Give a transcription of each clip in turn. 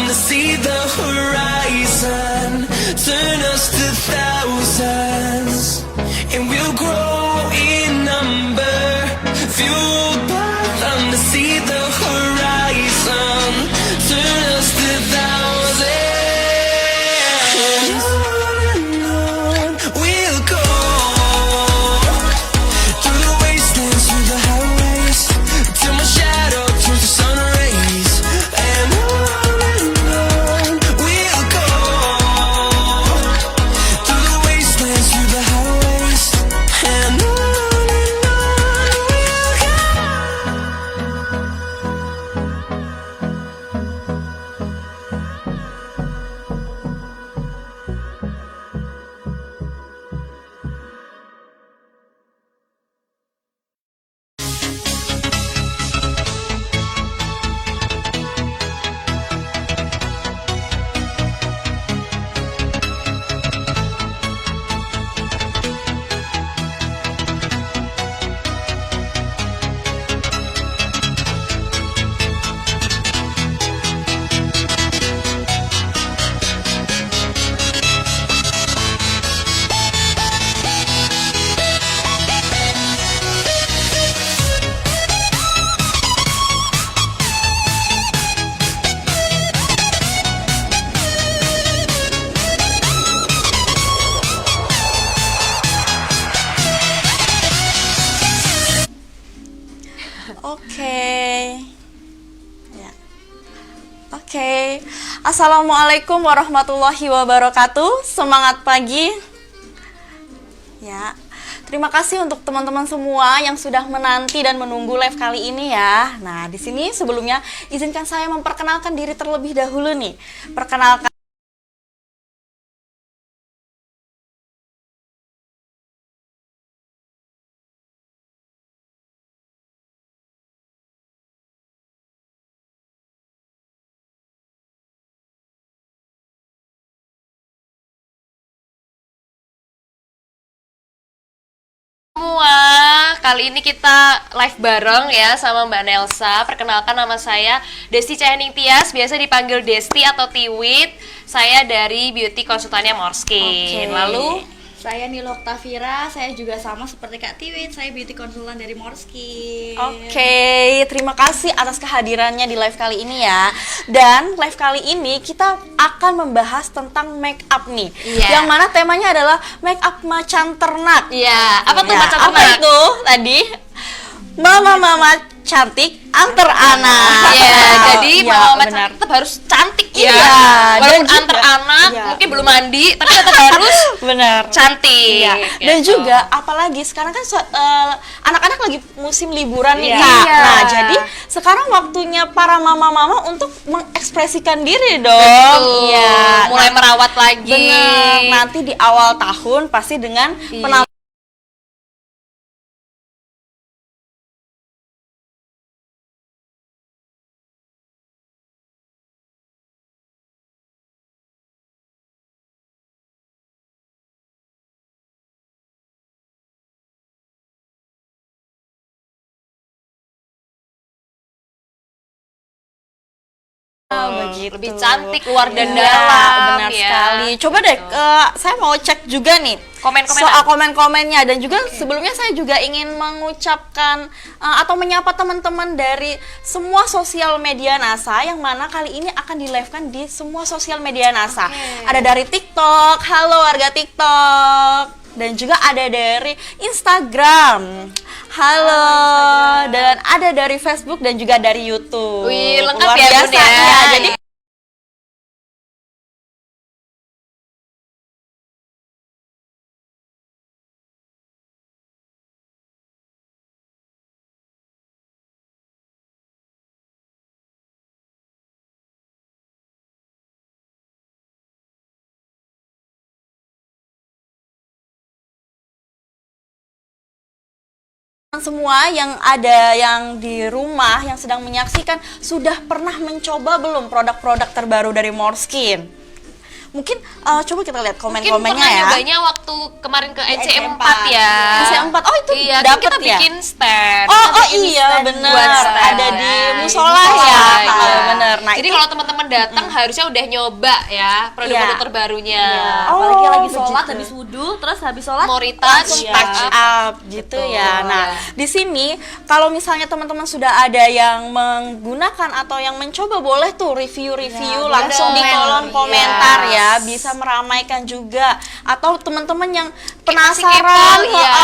to see the horizon. Turn us to thousands, and we'll grow in number. Fueled by them to see the horizon. Turn us to thousands. And on we'll go. Through the wastelands, through the highways, till my shadow turns to sun rays. And on we'll go. Through the wastelands, through the highways, and on we'll go. Oke. Ya. Oke. Assalamualaikum warahmatullahi wabarakatuh. Semangat pagi. Ya. Terima kasih untuk teman-teman semua yang sudah menanti dan menunggu live kali ini ya. Nah, di sini sebelumnya izinkan saya memperkenalkan diri terlebih dahulu nih. Perkenalkan semua, kali ini kita live bareng ya sama Mbak Nelsa. Perkenalkan, nama saya Desti Cahyning Tias, biasa dipanggil Desti atau Tiwit. Saya dari beauty konsultannya Morskin. Lalu Saya Nilo Oktavira, saya juga sama seperti Kak Tiwit, saya beauty konsultan dari Morskin. Oke, terima kasih atas kehadirannya di live kali ini ya. Dan live kali ini kita akan membahas tentang make up nih. Iya. Yang mana temanya adalah make up macan ternak. ya, apa tuh Ya, macan apa ternak? itu tadi? Mama-mama cantik antar anak. Iya, jadi Iya, mama benar. tetap harus cantik ya. Iya, Walaupun dan juga- antar anak, iya. mungkin belum mandi, tapi tetap harus Benar. cantik. Iya. Dan gitu. juga apalagi sekarang kan anak-anak lagi musim liburan nih Iya. Kak. Iya. Nah, jadi sekarang waktunya para mama-mama untuk mengekspresikan diri dong. Betul. Iya. Mulai merawat lagi. Benar. Nanti di awal tahun pasti dengan Iya. penampilan begitu. Lebih cantik luar dan Iya, dalam. benar ya. sekali. Coba deh, saya mau cek juga nih Komen-komenan. soal komen-komennya, dan juga sebelumnya saya juga ingin mengucapkan atau menyapa teman-teman dari semua sosial media NASA yang mana kali ini akan di-live-kan di semua sosial media NASA. Ada dari TikTok, halo warga TikTok. Dan juga ada dari Instagram, halo, dan ada dari Facebook dan juga dari YouTube. Wih, lengkap Luar ya, biasa. Bun, ya. Iya, jadi semua yang ada yang di rumah yang sedang menyaksikan, sudah pernah mencoba belum produk-produk terbaru dari Morskin? Mungkin coba kita lihat Mungkin komen-komennya pernah ya. nyobanya waktu kemarin ke EC4 ya. EC4, oh itu iya, dapet kita ya? bikin stand. Oh Kita bikin iya stand bener, buat stand. ada di Nah, musola di ya. iya. Bener. Nah Jadi itu kalau teman-teman datang harusnya udah nyoba ya produk-produk Iya. terbarunya. Apalagi Oh, lagi sholat, begitu. habis wudhu, terus habis sholat Mau retouch, langsung iya. touch up gitu Betul, ya. Nah, ya. di sini kalau misalnya teman-teman sudah ada yang menggunakan atau yang mencoba, boleh tuh review-review Ya, langsung di boleh. kolom Yes. komentar ya, bisa meramaikan juga. Atau teman-teman yang Masih penasaran, kepo, iya.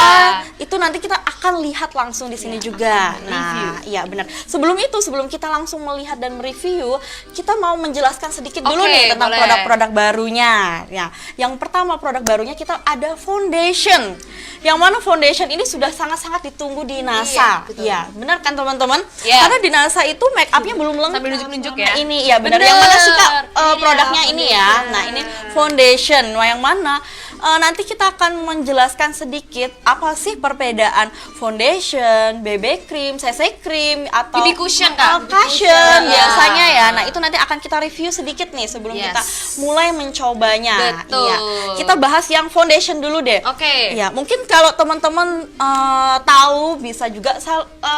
itu nanti kita akan lihat langsung di sini juga. Nah, iya benar. Sebelum itu, sebelum kita langsung melihat dan mereview, kita mau menjelaskan sedikit dulu Oke, nih tentang boleh. produk-produk barunya. Ya, yang pertama produk barunya kita ada foundation. Yang mana foundation ini sudah sangat-sangat ditunggu di NASA. Iya, benar kan teman-teman? Iya. Karena di NASA itu make upnya belum lengkap. Sambil nunjuk-nunjuk ya. Nah, ini ya benar. Bener. Yang mana sih Kak Ini produknya ya, ini ya? Nah, ini foundation. Nah, yang mana nanti kita akan menjelaskan sedikit apa sih perbedaan foundation, BB cream, CC cream atau BB cushion, Kak. cushion Iya. biasanya ya. Nah, itu nanti akan kita review sedikit nih sebelum Yes. kita mulai mencobanya. Betul. Iya. Kita bahas yang foundation dulu deh. Oke. Ya, mungkin kalau teman-teman tahu bisa juga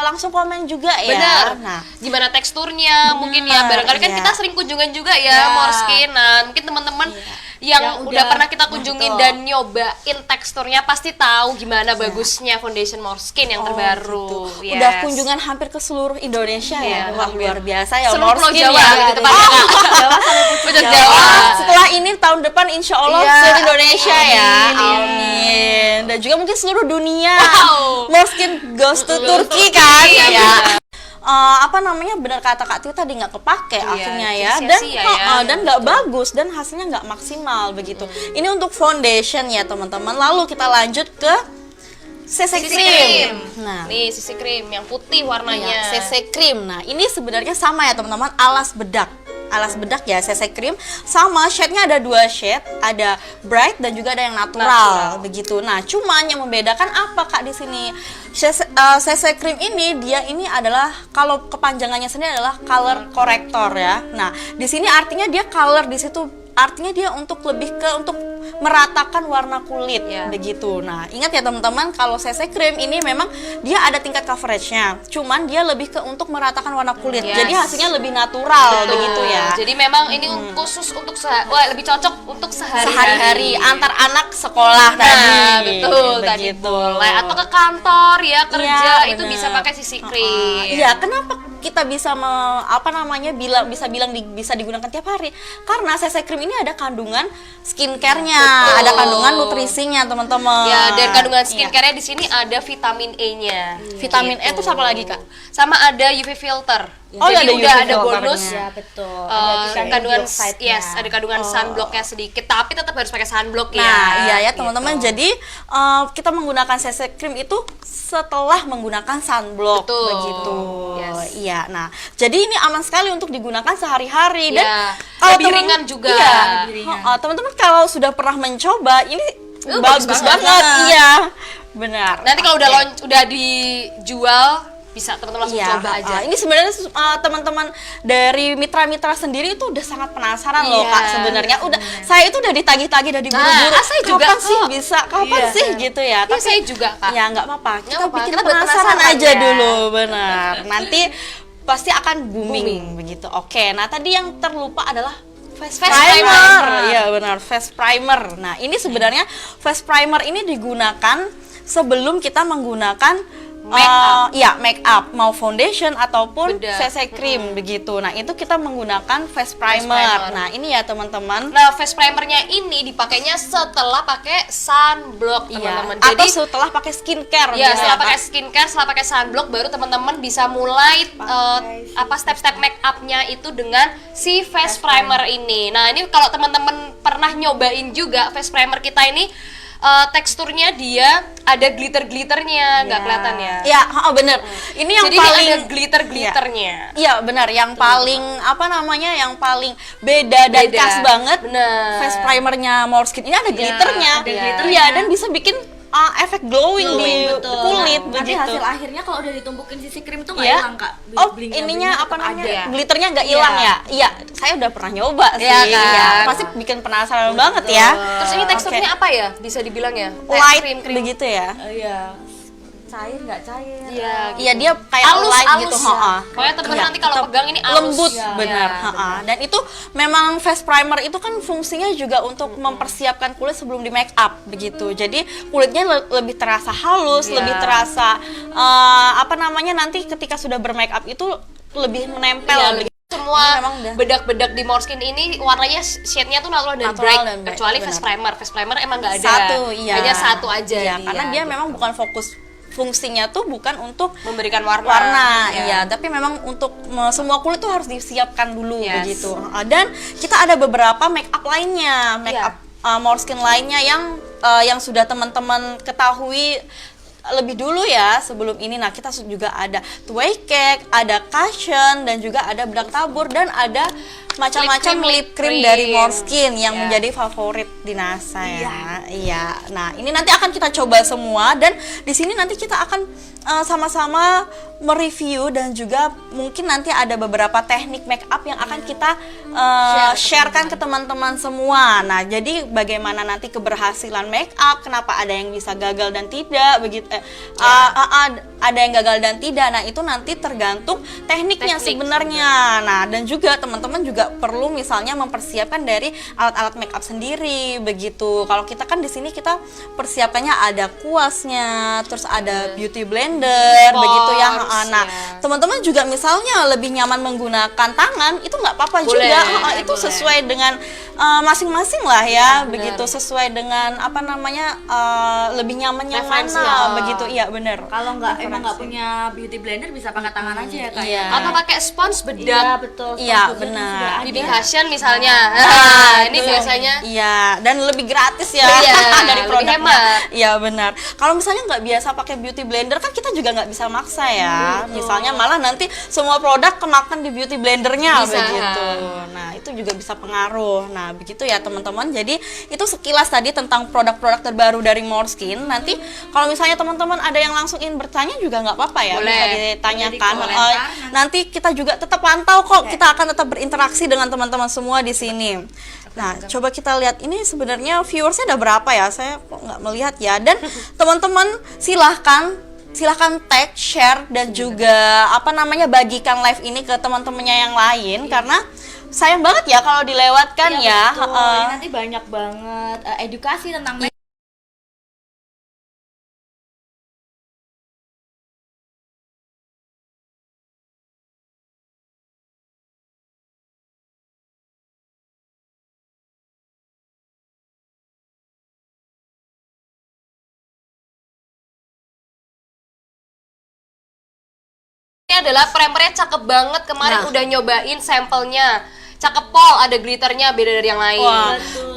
langsung komen juga ya. Benar. Nah, Gimana teksturnya mungkin ya. Barangkali kan iya. kita sering kunjungan juga ya Iya. Morskin. Nah, mungkin teman-teman yang Yang udah udah- pernah kita kunjungin betul. dan nyobain teksturnya pasti tahu gimana bagusnya foundation Morskin yang terbaru. gitu. Yes. Udah kunjungan hampir ke seluruh Indonesia Iya, ya. Wah, hampir. luar biasa ya Seluruh Pulau Morskin Jawa ya. gitu tepatnya, Kak. Jawa sampai Puncak Jawa. Jawa. Setelah ini tahun depan insya Allah Iya. seluruh Indonesia ya. Amin. Amin. Dan juga mungkin seluruh dunia. Wow. Morskin goes to Turki Turki, kan iya, ya. benar. Apa namanya, benar kata Kak Tiu tadi, nggak kepake Iya, akhirnya ya, sia-sia ya. dan nggak bagus dan hasilnya nggak maksimal begitu. Ini untuk foundation ya teman-teman. Lalu kita lanjut ke CC Sisi cream. krim. Nah, Nih sisi krim yang putih warnanya. iya, CC cream. Nah, ini sebenarnya sama ya teman-teman, alas bedak. Alas bedak ya CC cream, sama shade-nya ada 2 shade, ada bright dan juga ada yang natural. Begitu. Nah, cuman yang membedakan apa Kak di sini? CC cream ini dia ini adalah, kalau kepanjangannya sendiri adalah color corrector ya. Nah, di sini artinya dia color, di situ artinya dia untuk lebih ke untuk meratakan warna kulit Ya. begitu. Nah, ingat ya teman-teman, kalau CC cream ini memang dia ada tingkat coveragenya, cuman dia lebih ke untuk meratakan warna kulit. Yes. Jadi hasilnya lebih natural Betul. begitu ya. Jadi memang ini khusus untuk lebih cocok untuk Sehari-hari antar anak sekolah tadi. Nah, betul tadi begitu. boleh, atau ke kantor ya kerja Iya, itu bener. bisa pakai sisi krim. Iya, kenapa kita bisa bisa digunakan tiap hari? Karena CC cream ini ada kandungan skincare-nya, Betul. ada kandungan nutrisinya, teman-teman. Ya, dan kandungan Iya. skincare-nya di sini ada vitamin E-nya. Vitamin E itu apa lagi, Kak? Sama ada UV filter. Oh, Jadi ada udah UV ada filternya. bonus Ya, betul. kandungan dioxide-nya. ada kandungan sunblocknya sedikit, tapi tetap harus pakai sunblock ya. Nah, iya ya Gitu. teman-teman. Jadi kita menggunakan CC cream itu setelah menggunakan sunblock Betul. begitu. Yes. Iya. Nah, jadi ini aman sekali untuk digunakan sehari-hari dan Iya. kalau Lebih ringan juga. Iya. Lebih ringan. Teman-teman kalau sudah pernah mencoba ini bagus bagus banget. banget. Iya. Benar. Nanti kalau Oke. udah dijual bisa teman-teman langsung Iya, coba aja. ini sebenarnya teman-teman dari mitra-mitra sendiri itu udah sangat penasaran loh Iya. Kak sebenarnya. Udah saya itu udah ditagih-tagih dari buru-buru. saya juga Kapan sih kok. bisa? Kapan Iya. sih gitu ya? Iya, saya juga, Kak. Ya nggak apa-apa. Kita Nggak apa-apa, bikin kita buat penasaran penasaran aja ya. dulu, benar. Nanti pasti akan booming begitu. Oke, nah tadi yang terlupa adalah face primer. primer. Iya benar, face primer. Nah, ini sebenarnya face primer ini digunakan sebelum kita menggunakan make up, mau foundation ataupun Bedak. CC cream begitu. Nah, itu kita menggunakan face primer. primer. Nah, ini ya teman-teman. Nah, face primernya ini dipakainya setelah pakai sunblock, Iya. teman-teman. Atau Jadi setelah pakai skincare. ya, gitu setelah Kak. pakai skincare, setelah pakai sunblock, baru teman-teman bisa mulai step-step make upnya itu dengan si face primer ini. Nah, ini kalau teman-teman pernah nyobain juga face primer kita ini, teksturnya dia ada glitter-glitternya, nggak kelihatan ya? Ya, bener. Ini yang Jadi paling ini ada glitter-glitternya. Iya benar, yang paling yang paling beda dan Beda. khas banget Bener. face primernya Morskin ini ada glitternya. ada glitternya. Iya, dan bisa bikin efek glowing di betul. kulit Nah, nanti begitu. hasil akhirnya kalau udah ditumpukin sisi krim tuh nggak Iya. hilang kak. Oh, Blingnya- ininya blingnya apa tetap namanya? ada. Glitternya nggak hilang ya? Iya, saya udah pernah nyoba sih. Iya kan? Iya, pasti bikin penasaran banget ya. Terus ini teksturnya apa ya? Bisa dibilang ya? Light krim. begitu ya. Iya. Cair nggak cair? Iya. Iya, dia kayak Halus, light halus gitu, ya. ha-ha. Pokoknya teman-teman Iya, nanti kalau tetap pegang ini halus. lembut, Iya, benar. iya, Ha-ha. Dan itu memang face primer itu kan fungsinya juga untuk mempersiapkan kulit sebelum di make up begitu. Jadi kulitnya lebih terasa halus, Iya. lebih terasa apa namanya, nanti ketika sudah bermake up itu lebih menempel Iya, begitu. semua Ini memang udah- bedak-bedak di Måneskin ini warnanya shade-nya tuh natural dan Natural bright, dan bright, kecuali benar. face primer. Face primer emang nggak ada. Satu, iya. Hanya satu aja. Iya, dia, karena dia gitu. memang bukan fokus, fungsinya tuh bukan untuk memberikan warna. warna, Iya. iya, tapi memang untuk semua kulit tuh harus disiapkan dulu Yes. begitu. Dan kita ada beberapa make up lainnya, make Iya. up Måneskin lainnya yang sudah teman-teman ketahui lebih dulu ya sebelum ini. Nah, kita juga ada tway cake, ada cushion, dan juga ada bedak tabur, dan ada macam-macam lip cream dari Måneskin yang Ya. menjadi favorit di NASA ya. Iya. Nah, ini nanti akan kita coba semua, dan di sini nanti kita akan sama-sama mereview, dan juga mungkin nanti ada beberapa teknik make up yang akan kita sharekan ke teman-teman semua. Nah, jadi bagaimana nanti keberhasilan make up, kenapa ada yang bisa gagal dan tidak begitu, ada yang gagal dan tidak. Nah, itu nanti tergantung tekniknya Teknik sebenarnya. Nah, dan juga teman-teman juga perlu misalnya mempersiapkan dari alat-alat make up sendiri begitu. Kalau kita kan di sini kita persiapannya ada kuasnya, terus ada beauty blender begitu ya. Nah, ya. teman-teman juga misalnya lebih nyaman menggunakan tangan, itu nggak apa-apa Boleh, juga. Itu boleh. sesuai dengan masing-masing lah ya, benar. begitu sesuai dengan apa namanya lebih nyaman yang Referensi, mana oh. begitu. Iya, benar. Kalau emang nggak punya beauty blender bisa pakai tangan aja ya kak. Iya. Atau pakai spons bedak. Iya betul. Iya, Sponsor benar. sudah ada. BB Cushion misalnya. Nah, ini itu. biasanya Iya, dan lebih gratis ya Iya, dari lebih produknya. hemat. Iya, benar. Kalau misalnya nggak biasa pakai beauty blender kan kita juga nggak bisa maksa ya. Misalnya malah nanti semua produk kemakan di beauty blendernya Bisa. begitu. Nah, itu juga bisa pengaruh. Nah, begitu ya teman-teman. Jadi itu sekilas tadi tentang produk-produk terbaru dari Måneskin. Nanti kalau misalnya teman-teman ada yang langsung ingin bertanya juga nggak apa-apa ya, Boleh. bisa ditanyakan. Jadi komentar, Nanti kita juga tetap pantau kok. Kita akan tetap berinteraksi dengan teman-teman semua di sini. Nah, coba kita lihat ini sebenarnya viewersnya ada berapa ya? Saya kok nggak melihat ya. Dan teman-teman silahkan tag, share, dan juga apa namanya bagikan live ini ke teman-temannya yang lain, karena sayang banget ya kalau dilewatkan Iya, ya. betul. Ini nanti banyak banget edukasi tentang make ini adalah primernya cakep banget. Kemarin Nah. udah nyobain sampelnya. Cakep pol, ada glitternya beda dari yang lain. Wah,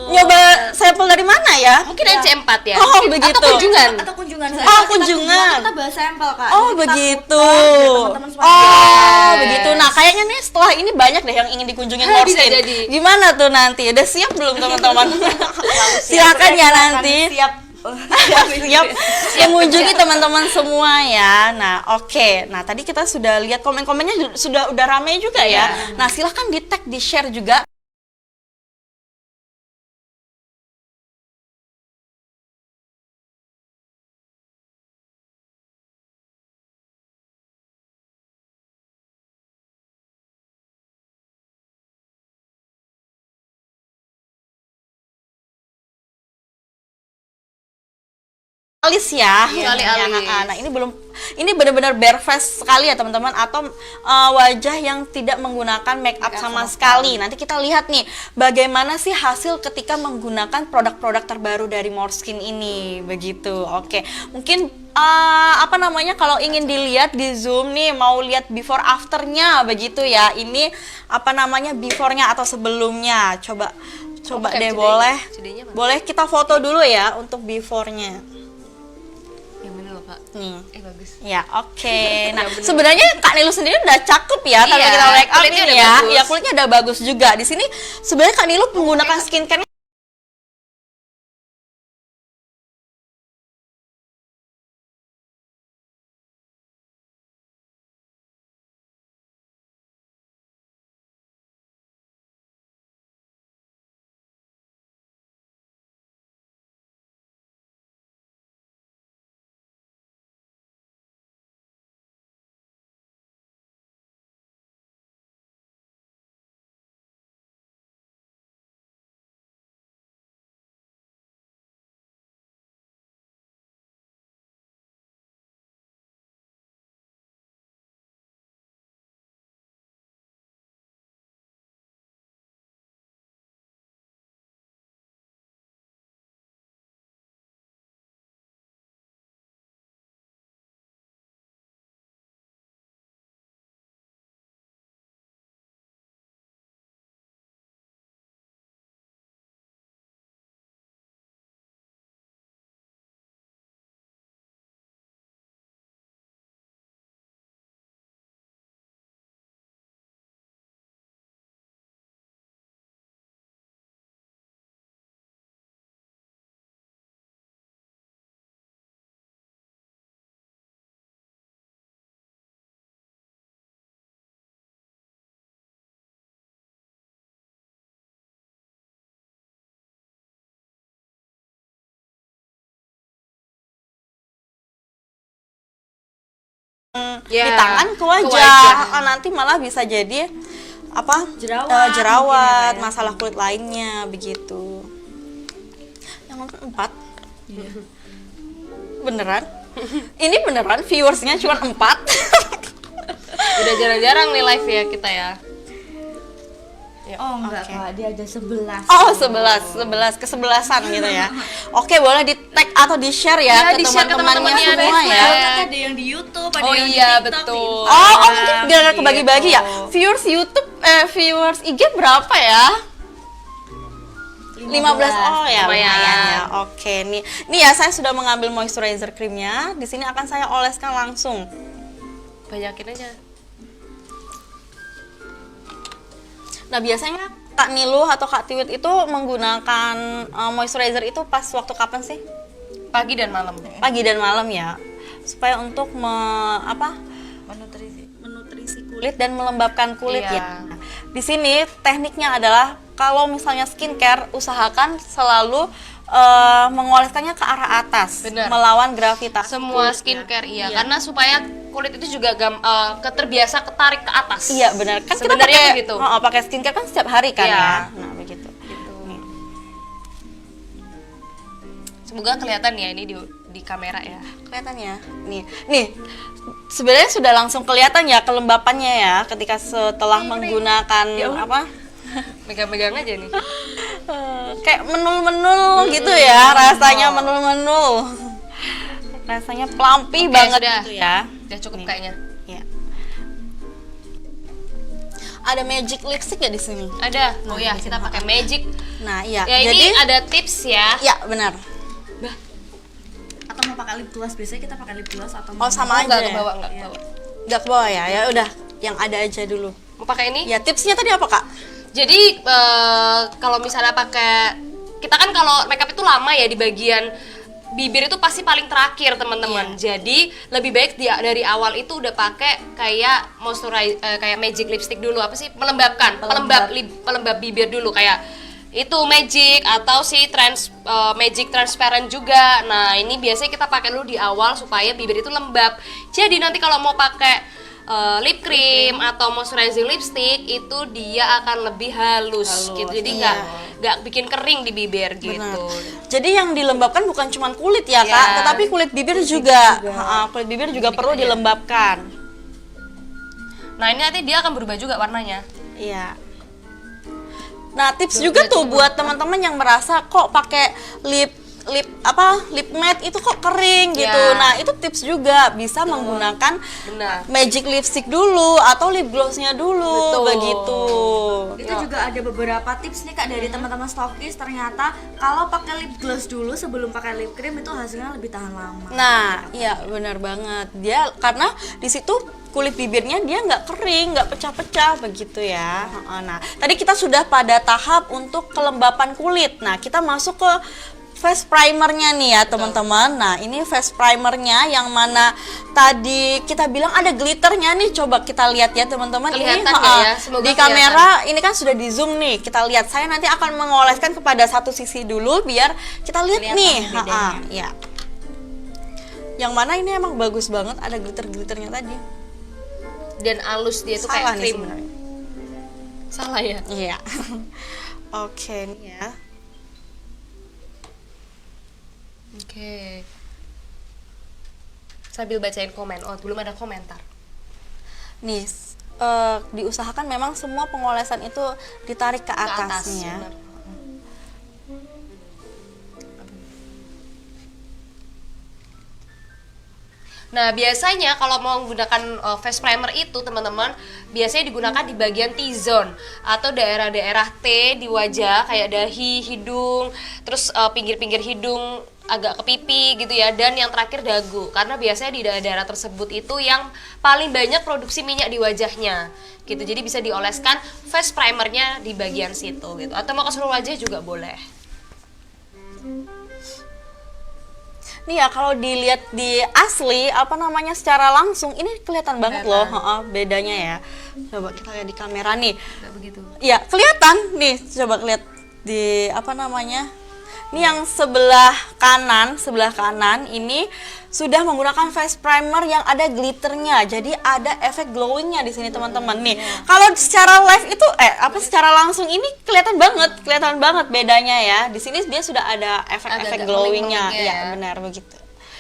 nyoba sampel dari mana ya? Mungkin NC4 ya. Oh, begitu. Atau kunjungan. atau kunjungan Oh, Kita kunjungan. kita bahas sampel kak. Oh, Jadi kita begitu. putar biar teman-teman semua Oh, Yes. begitu. Nah, kayaknya nih setelah ini banyak deh yang ingin dikunjungin Bisa Måneskin. jadi. Gimana tuh nanti? Udah siap belum teman-teman? Silakan ya nanti. siap. Siap mengunjungi teman-teman semua ya. Nah, oke. Nah, tadi kita sudah lihat komen-komennya udah ramai juga ya. Nah, silahkan di tag, di share juga. Alis ya. Kecuali Ya, alis. nah, ini benar-benar bare face sekali ya teman-teman, atau wajah yang tidak menggunakan make up sama sekali. Nanti kita lihat nih bagaimana sih hasil ketika menggunakan produk-produk terbaru dari Måneskin ini begitu. Oke. Mungkin apa namanya, kalau ingin dilihat di Zoom nih, mau lihat before afternya begitu ya. Ini apa namanya, before-nya atau sebelumnya. Coba pakai deh, CD-nya mana? boleh kita foto dulu ya untuk before-nya. Yang mana loh, Kak? Nih. Bagus. Ya, oke. Nah, sebenarnya Kak Nilu sendiri udah cakep ya tanpa Iya, kita make up kulitnya ini udah ya. bagus. Ya, kulitnya udah bagus juga. Di sini sebenarnya Kak Nilu menggunakan skincare Ya, di tangan ke wajah. ke wajah. Nanti malah bisa jadi apa? Jerawat, jerawat, mungkin ya, Kak, ya. masalah kulit lainnya begitu. Yang nonton 4. Beneran? Ini beneran viewersnya cuma 4. Udah jarang-jarang nih live ya kita ya. Oh enggak Oke. Kak, dia ada 11. Oh, 11 kesebelasan gitu ya. Oke, boleh di tag atau di share ya, Ya, ke di-share ke teman-temannya teman-temannya semua deh. ya. Ada yang di YouTube, ada Oh yang iya, di TikTok, betul. di Oh, Instagram, mungkin biar kebagi-bagi ya. gitu. Viewers YouTube, viewers IG berapa ya? 15. Oh ya, Lumayan. lumayan ya. Oke, nih. Nih ya, saya sudah mengambil moisturizer creamnya. Di sini akan saya oleskan langsung. Banyakin aja. Nah, biasanya Kak Nilu atau Kak Tiwit itu menggunakan moisturizer itu pas waktu kapan sih? Pagi dan malam. Pagi dan malam ya. Supaya untuk menutrisi kulit. kulit dan melembabkan kulit Iya. ya. Di sini tekniknya adalah kalau misalnya skincare usahakan selalu mengoleskannya ke arah atas, Benar. melawan gravitasi. Semua kulit. skincare iya, karena supaya kulit itu juga terbiasa ketarik ke atas. Iya benar. Kan kita Sebenarnya pakai begitu. pakai skincare kan setiap hari kan Iya. ya. Nah, begitu. Nih. Semoga kelihatan ya ini di kamera ya. Kelihatan ya. Nih. Sebenarnya sudah langsung kelihatan ya kelembapannya ya ketika setelah menggunakan apa? Megang-megang aja nih. Kayak menul-menul gitu ya, rasanya menul-menul. Rasanya plumpy Oke, banget sudah. gitu ya. Udah cukup Nih. kayaknya. Ya. Ada magic lipstick ya di sini? Ada. Oh ya, kita pakai magic. Nah, iya. Ya Jadi ini ada tips ya. ya benar. Atau mau pakai lip gloss, biasanya kita pakai lip gloss atau Oh, sama aja. Enggak ke Ya? bawah, enggak ke bawah. Nggak ke bawah ya. Ya udah, yang ada aja dulu. Mau pakai ini? Ya, tipsnya tadi apa, Kak? Jadi kalau misalnya pakai, kita kan kalau makeup itu lama ya di bagian bibir itu pasti paling terakhir teman-teman. Jadi lebih baik dari awal itu udah pakai kayak kayak magic lipstick dulu, apa sih, melembabkan, pelembab bibir dulu kayak itu magic atau si magic transparent juga. Nah ini biasanya kita pakai dulu di awal supaya bibir itu lembab. Jadi nanti kalau mau pakai lip cream atau moisturizing lipstick itu dia akan lebih halus gitu. Jadi nggak bikin kering di bibir Benar. gitu. Jadi yang dilembabkan bukan cuma kulit ya, Ya. Kak, tetapi kulit bibir juga. Kulit bibir juga perlu dilembabkan. Nah ini nanti dia akan berubah juga warnanya. Iya. Nah, tips juga tuh buat teman-teman yang merasa kok pakai lip matte itu kok kering gitu. Ya. Nah, itu tips juga bisa menggunakan Benar. magic lipstick dulu atau lip glossnya dulu. Betul. Begitu. Itu juga ada beberapa tips nih Kak dari teman-teman stokis. Ternyata kalau pakai lip gloss dulu sebelum pakai lip cream itu hasilnya lebih tahan lama. Nah, iya benar banget. Dia karena di situ kulit bibirnya dia nggak kering, nggak pecah-pecah begitu ya. Nah, tadi kita sudah pada tahap untuk kelembapan kulit. Nah, kita masuk ke face primernya nih ya teman-teman. Nah ini face primernya yang mana tadi kita bilang ada glitternya nih. Coba kita lihat ya teman-teman. Kelihatan Ini nggak ya? Semoga di kelihatan. kamera ini kan sudah di zoom nih. Kita lihat. Saya nanti akan mengoleskan kepada satu sisi dulu biar kita lihat Kelihatan nih. bedanya. Ya. Yang mana ini emang bagus banget ada glitter-glitternya tadi. Dan alus dia tuh Salah kayak nih krim. sebenarnya. Salah ya. Iya. Oke nih ya. Oke. Sambil bacain komen. Oh, belum ada komentar. Nih, diusahakan memang semua pengolesan itu ditarik ke Ke atas. atasnya. Benar. Nah, biasanya kalau mau menggunakan face primer itu, teman-teman, biasanya digunakan di bagian T-zone atau daerah-daerah T di wajah, kayak dahi, hidung, terus pinggir-pinggir hidung, agak ke pipi gitu ya, dan yang terakhir dagu. Karena biasanya di daerah-daerah tersebut itu yang paling banyak produksi minyak di wajahnya. Gitu. Jadi bisa dioleskan face primernya di bagian situ gitu. Atau mau ke seluruh wajah juga boleh. Nih ya kalau dilihat di asli secara langsung ini kelihatan banget loh bedanya ya. Coba kita lihat di kamera nih. Enggak begitu. Ya kelihatan nih, coba lihat di Ini yang sebelah kanan ini sudah menggunakan face primer yang ada glitternya. Jadi ada efek glowingnya di sini teman-teman. Nih, kalau secara live itu secara langsung ini kelihatan banget bedanya ya. Di sini dia sudah ada efek-efek Agak-agak glowingnya. meling-melingnya Ya, ya. benar begitu.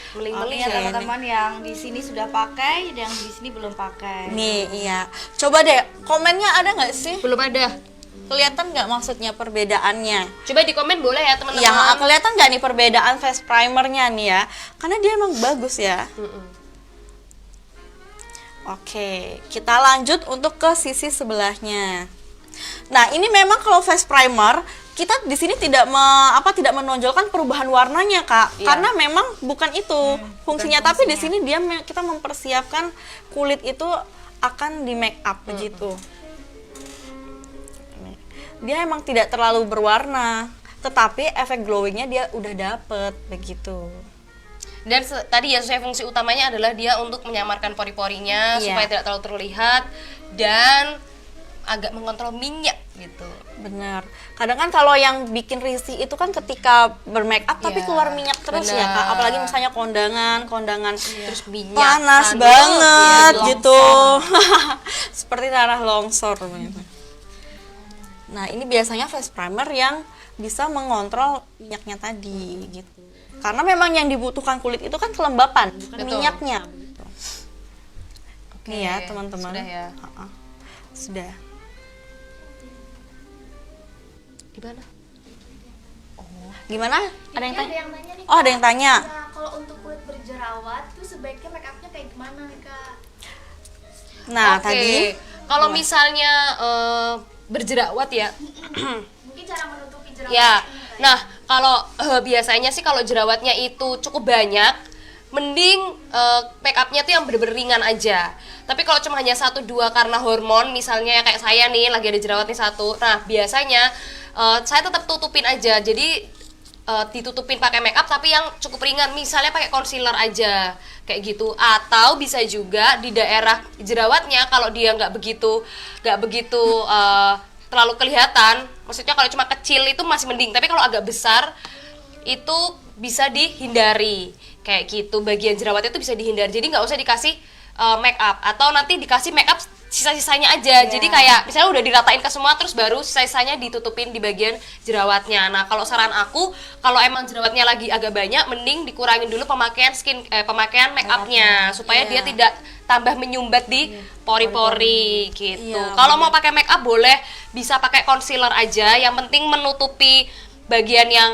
Meling-meling ya ya. teman-teman yang di sini sudah pakai, yang di sini belum pakai. Nih, iya. Coba deh, komennya ada nggak sih? Belum ada. Kelihatan nggak maksudnya perbedaannya? Coba di komen boleh ya teman-teman. Yang kelihatan nggak nih perbedaan face primernya nih ya? Karena dia emang bagus ya. Oke, kita lanjut untuk ke sisi sebelahnya. Nah, ini memang kalau face primer kita di sini tidak menonjolkan perubahan warnanya, Kak. Iya. Karena memang bukan itu fungsinya, tapi di sini kita mempersiapkan kulit itu akan di make up begitu. Dia emang tidak terlalu berwarna, tetapi efek glowingnya dia udah dapet begitu. Dan tadi ya sesuai fungsi utamanya adalah dia untuk menyamarkan pori-porinya Iya. supaya tidak terlalu terlihat dan agak mengontrol minyak gitu. Bener. Kadang kan kalau yang bikin risih itu kan ketika bermake up tapi Iya, keluar minyak terus ya, Kak. benar. Apalagi misalnya kondangan Terus minyak panas kan, banget ya, gitu. Seperti tanah longsor begitu. Nah, ini biasanya face primer yang bisa mengontrol minyaknya tadi gitu. Karena memang yang dibutuhkan kulit itu kan kelembapan, bukan Betul. minyaknya. Gitu. Oke, Nih ya, teman-teman. Sudah ya. Sudah. Di mana? Gimana? Ada yang Ada tanya? yang nanya nih, Oh, ada Kak. yang tanya. Nah, kalau untuk kulit berjerawat tuh sebaiknya make upnya kayak gimana nih, Kak? Nah, Oke. tadi Kalau misalnya berjerawat ya. Mungkin cara menutupi jerawat. Ya, nah kalau biasanya sih kalau jerawatnya itu cukup banyak, mending make upnya tuh yang bener-bener ringan aja. Tapi kalau cuma hanya 1-2 karena hormon, misalnya kayak saya nih lagi ada jerawat nih 1, nah biasanya saya tetap tutupin aja. Jadi ditutupin pakai make up tapi yang cukup ringan, misalnya pakai concealer aja kayak gitu. Atau bisa juga di daerah jerawatnya kalau dia nggak begitu terlalu kelihatan, maksudnya kalau cuma kecil itu masih mending, tapi kalau agak besar itu bisa dihindari kayak gitu. Bagian jerawat itu bisa dihindari, jadi nggak usah dikasih make up, atau nanti dikasih make up sisa-sisanya aja. Jadi kayak misalnya udah diratain ke semua terus baru sisa-sisanya ditutupin di bagian jerawatnya. Nah, kalau saran aku, kalau emang jerawatnya lagi agak banyak, mending dikurangin dulu pemakaian make upnya supaya dia tidak tambah menyumbat di pori-pori gitu. Iya, Kalau mau pakai make up boleh, bisa pakai concealer aja, yang penting menutupi bagian yang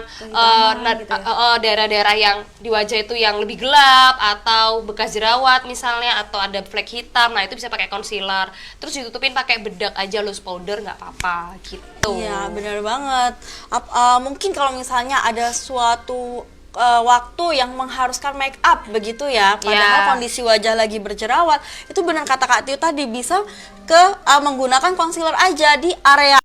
daerah-daerah yang di wajah itu yang lebih gelap atau bekas jerawat misalnya, atau ada flek hitam. Nah, itu bisa pakai concealer. Terus ditutupin pakai bedak aja, loose powder nggak apa-apa gitu. iya, benar banget. Mungkin kalau misalnya ada suatu waktu yang mengharuskan make up begitu ya, padahal Ya. kondisi wajah lagi berjerawat, itu benar kata Kak Tiu tadi, bisa menggunakan concealer aja di area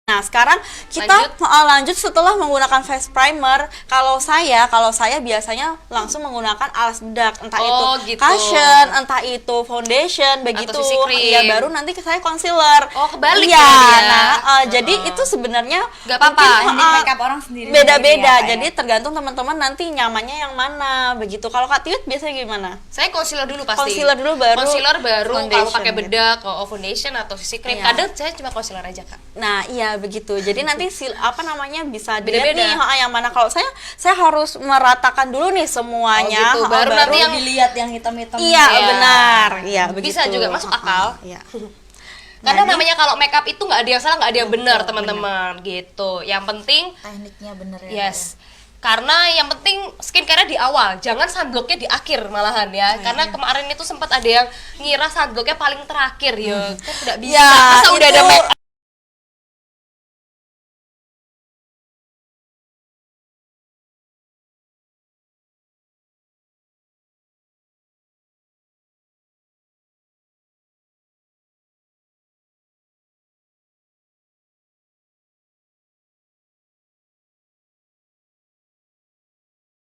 Nah, sekarang kita lanjut setelah menggunakan face primer. Kalau saya biasanya langsung menggunakan alas bedak, entah Oh, itu gitu. cushion, entah itu foundation, begitu. CC cream. Iya, baru nanti saya concealer. Oh, kebalik iya, berarti ya. nah, jadi itu sebenarnya Nggak apa-apa, mungkin, Ini make up orang sendiri. beda-beda. ya, Kak, ya. Jadi tergantung teman-teman nanti nyamannya yang mana, begitu. Kalau Kak Tiut biasanya gimana? Saya concealer dulu pasti. Concealer dulu, baru concealer baru kalau foundation pakai gitu. bedak, foundation atau CC cream. Iya. Kadang saya cuma concealer aja, Kak. Nah, iya begitu. Jadi nanti bisa dilihat Beda-beda. nih yang mana. Kalau saya harus meratakan dulu nih semuanya. Oh, gitu. Baru nanti yang dilihat yang hitam-hitam. Iya, Iya. benar. Iya, begitu. Bisa juga, masuk akal. Iya. Karena Nah, namanya kalau make up itu nggak ada yang salah, nggak ada yang benar, teman-teman. Gitu. Yang penting Tekniknya bener ya. yes. Karena yang penting skincare di awal, jangan sunblocknya di akhir malahan ya. Karena kemarin itu sempat ada yang ngira sunblocknya paling terakhir ya. Kan tidak bisa. Ya, Masa udah ada itu- make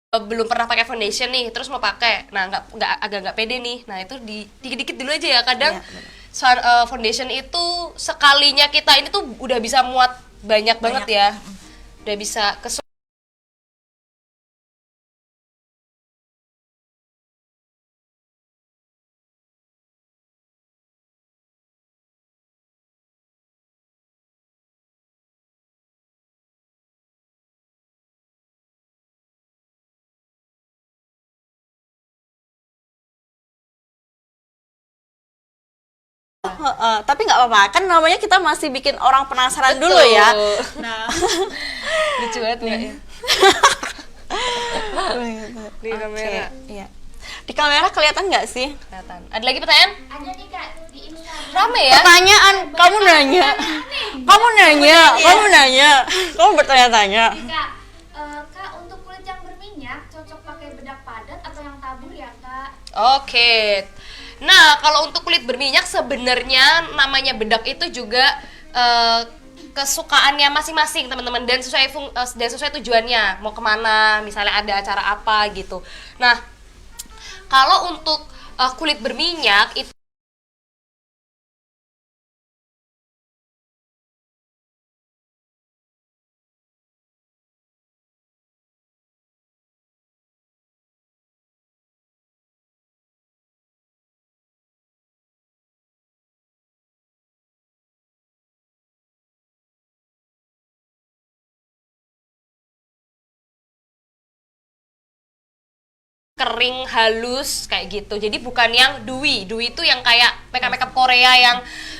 belum pernah pakai foundation nih, terus mau pakai, nah agak nggak pede nih, nah itu dikit-dikit dulu aja ya. Kadang foundation itu sekalinya kita ini tuh udah bisa muat banyak banget ya, udah bisa Tapi nggak apa-apa, kan namanya kita masih bikin orang penasaran dulu ya. Nah, lucu banget nggak ya? Di kamera. Iya. Di kamera kelihatan nggak sih? Kelihatan. Ada lagi pertanyaan? Ada nih kak di Instagram. Rame ya? Pertanyaan, kamu nanya, kamu bertanya-tanya. Kak, kak untuk kulit yang berminyak cocok pakai bedak padat atau yang tabur ya kak? Oke. Nah, kalau untuk kulit berminyak sebenarnya namanya bedak itu juga kesukaannya masing-masing teman-teman, dan sesuai tujuannya mau kemana, misalnya ada acara apa gitu. Nah, kalau untuk kulit berminyak itu kering halus kayak gitu. Jadi bukan yang dewy. Dewy itu yang kayak makeup Korea yang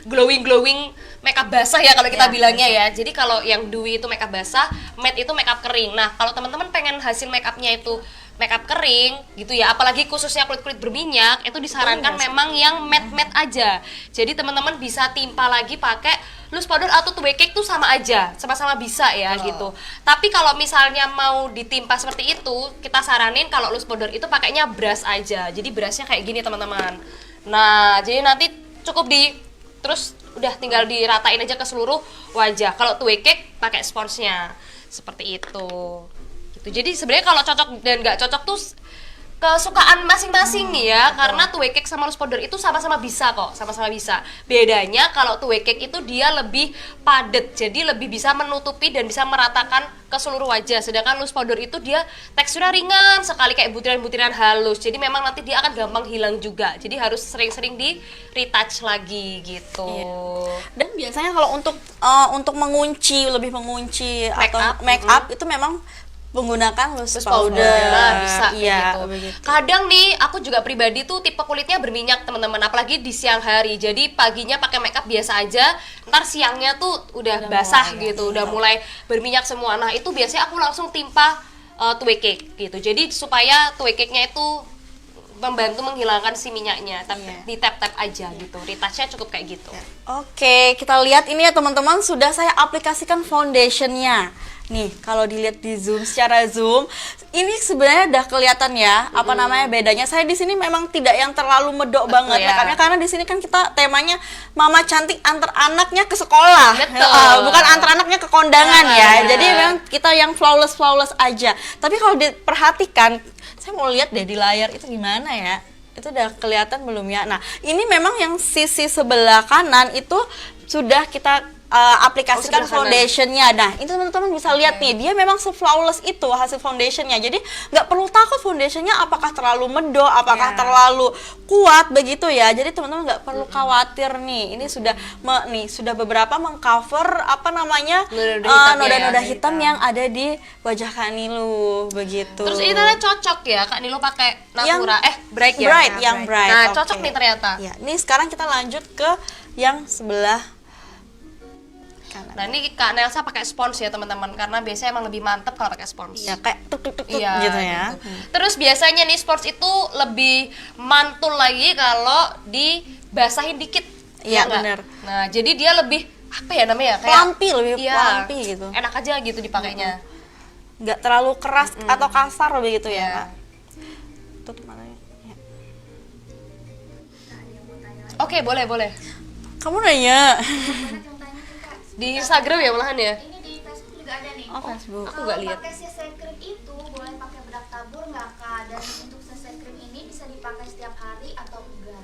glowing makeup basah ya kalau kita bilangnya ya. Jadi kalau yang dewy itu makeup basah, matte itu makeup kering. Nah, kalau teman-teman pengen hasil makeupnya itu makeup kering gitu ya, apalagi khususnya kulit-kulit berminyak, itu disarankan memang yang matte aja. Jadi teman-teman bisa timpa lagi pakai loose powder atau two way cake tuh sama aja, sama-sama bisa ya gitu. Tapi kalau misalnya mau ditimpa seperti itu, kita saranin kalau loose powder itu pakainya brush aja. Jadi brushnya kayak gini teman-teman. Nah, jadi nanti cukup terus udah tinggal diratain aja ke seluruh wajah. Kalau two way cake pakai sponsnya seperti itu. Gitu. Jadi sebenarnya kalau cocok dan nggak cocok tuh kesukaan masing-masing nih ya, karena two way cake sama loose powder itu sama-sama bisa kok, sama-sama bisa. Bedanya kalau two way cake itu dia lebih padat, jadi lebih bisa menutupi dan bisa meratakan ke seluruh wajah. Sedangkan loose powder itu dia teksturnya ringan sekali, kayak butiran-butiran halus. Jadi memang nanti dia akan gampang hilang juga. Jadi harus sering-sering di retouch lagi gitu. Dan biasanya kalau untuk lebih mengunci atau make up itu memang menggunakan loose powder. Nah, bisa iya, gitu. begitu. Kadang nih aku juga pribadi tuh tipe kulitnya berminyak teman-teman, apalagi di siang hari. Jadi paginya pakai makeup biasa aja, ntar siangnya tuh udah basah gitu, udah mulai berminyak semua. Nah, itu biasanya aku langsung timpa two way cake gitu. Jadi supaya two way cake-nya itu membantu menghilangkan si minyaknya, tapi di tap-tap aja gitu. Retouch-nya cukup kayak gitu. Oke, kita lihat ini ya teman-teman, sudah saya aplikasikan foundationnya. Nih, kalau dilihat di secara zoom, ini sebenarnya udah kelihatan ya, apa namanya bedanya. Saya di sini memang tidak yang terlalu medok banget ya. karena di sini kan kita temanya mama cantik antar anaknya ke sekolah. Bukan antar anaknya ke kondangan ya. Jadi memang kita yang flawless aja. Tapi kalau diperhatikan, saya mau lihat deh di layar itu gimana ya. Itu udah kelihatan belum ya? Nah, ini memang yang sisi sebelah kanan itu sudah kita aplikasikan foundationnya. Nah, itu teman-teman bisa lihat nih, dia memang se-flawless itu hasil foundationnya. Jadi nggak perlu takut foundationnya apakah terlalu medok, apakah terlalu kuat begitu ya. Jadi teman-teman nggak perlu khawatir nih. Ini sudah beberapa mengcover apa namanya noda-noda hitam yang ada di wajah Kak Nilu begitu. Terus ini ternyata cocok ya Kak Nilu pakai Natura, bright ya. Yang bright. Nah, cocok nih ternyata. Ya, ini sekarang kita lanjut ke yang sebelah kanan. Nah, ini Kak Nelsa pakai spons ya teman-teman, karena biasanya emang lebih mantep kalau pakai spons. Ya, kayak tuk gitu ya. Gitu. Terus biasanya nih spons itu lebih mantul lagi kalau dibasahin dikit. Iya, nggak? benar. Nah, jadi dia lebih apa ya namanya? Lebih pelampi gitu. Enak aja gitu dipakainya. Nggak terlalu keras atau kasar begitu ya, Kak. Tutup matanya. Ya. Oke, boleh. Kamu nanya. Banyak yang tanya nih kak. Di Instagram ya malahan ya? Ini di Facebook juga ada nih. Oh, Facebook. Aku nggak lihat. Pakai CC cream itu boleh pakai bedak tabur nggak Kak? Dan untuk CC cream ini bisa dipakai setiap hari atau enggak?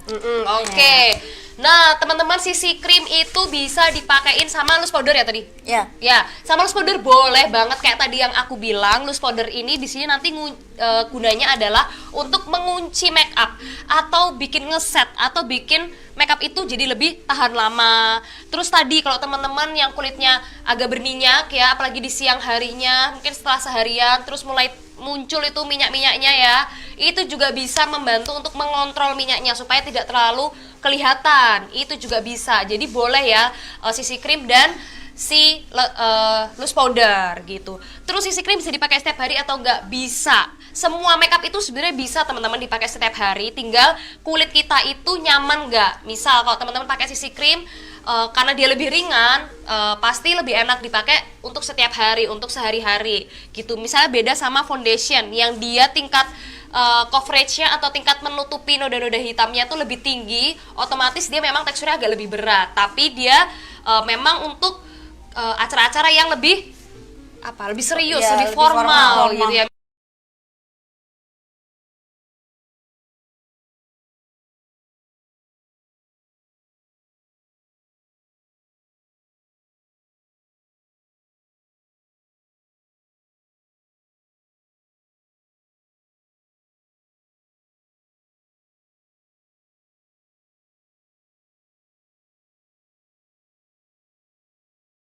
Oke. Nah, teman-teman, CC cream itu bisa dipakein sama loose powder ya tadi? Ya. Ya, sama loose powder boleh banget kayak tadi yang aku bilang. Loose powder ini di sini nanti gunanya adalah untuk mengunci make up atau bikin ngeset atau bikin make up itu jadi lebih tahan lama. Terus tadi kalau teman-teman yang kulitnya agak berminyak ya, apalagi di siang harinya, mungkin setelah seharian terus mulai muncul itu minyak-minyaknya ya, itu juga bisa membantu untuk mengontrol minyaknya supaya tidak terlalu kelihatan. Itu juga bisa. Jadi boleh ya CC cream dan si loose powder gitu. Terus CC cream bisa dipakai setiap hari atau enggak? Bisa. Semua makeup itu sebenarnya bisa teman-teman dipakai setiap hari, tinggal kulit kita itu nyaman enggak. Misal kalau teman-teman pakai CC cream karena dia lebih ringan, pasti lebih enak dipakai untuk setiap hari, untuk sehari-hari gitu. Misalnya beda sama foundation yang dia tingkat coveragenya atau tingkat menutupi noda-noda hitamnya tuh lebih tinggi, otomatis dia memang teksturnya agak lebih berat. Tapi dia memang untuk acara-acara yang lebih lebih serius, Ya, lebih lebih formal formal. gitu ya.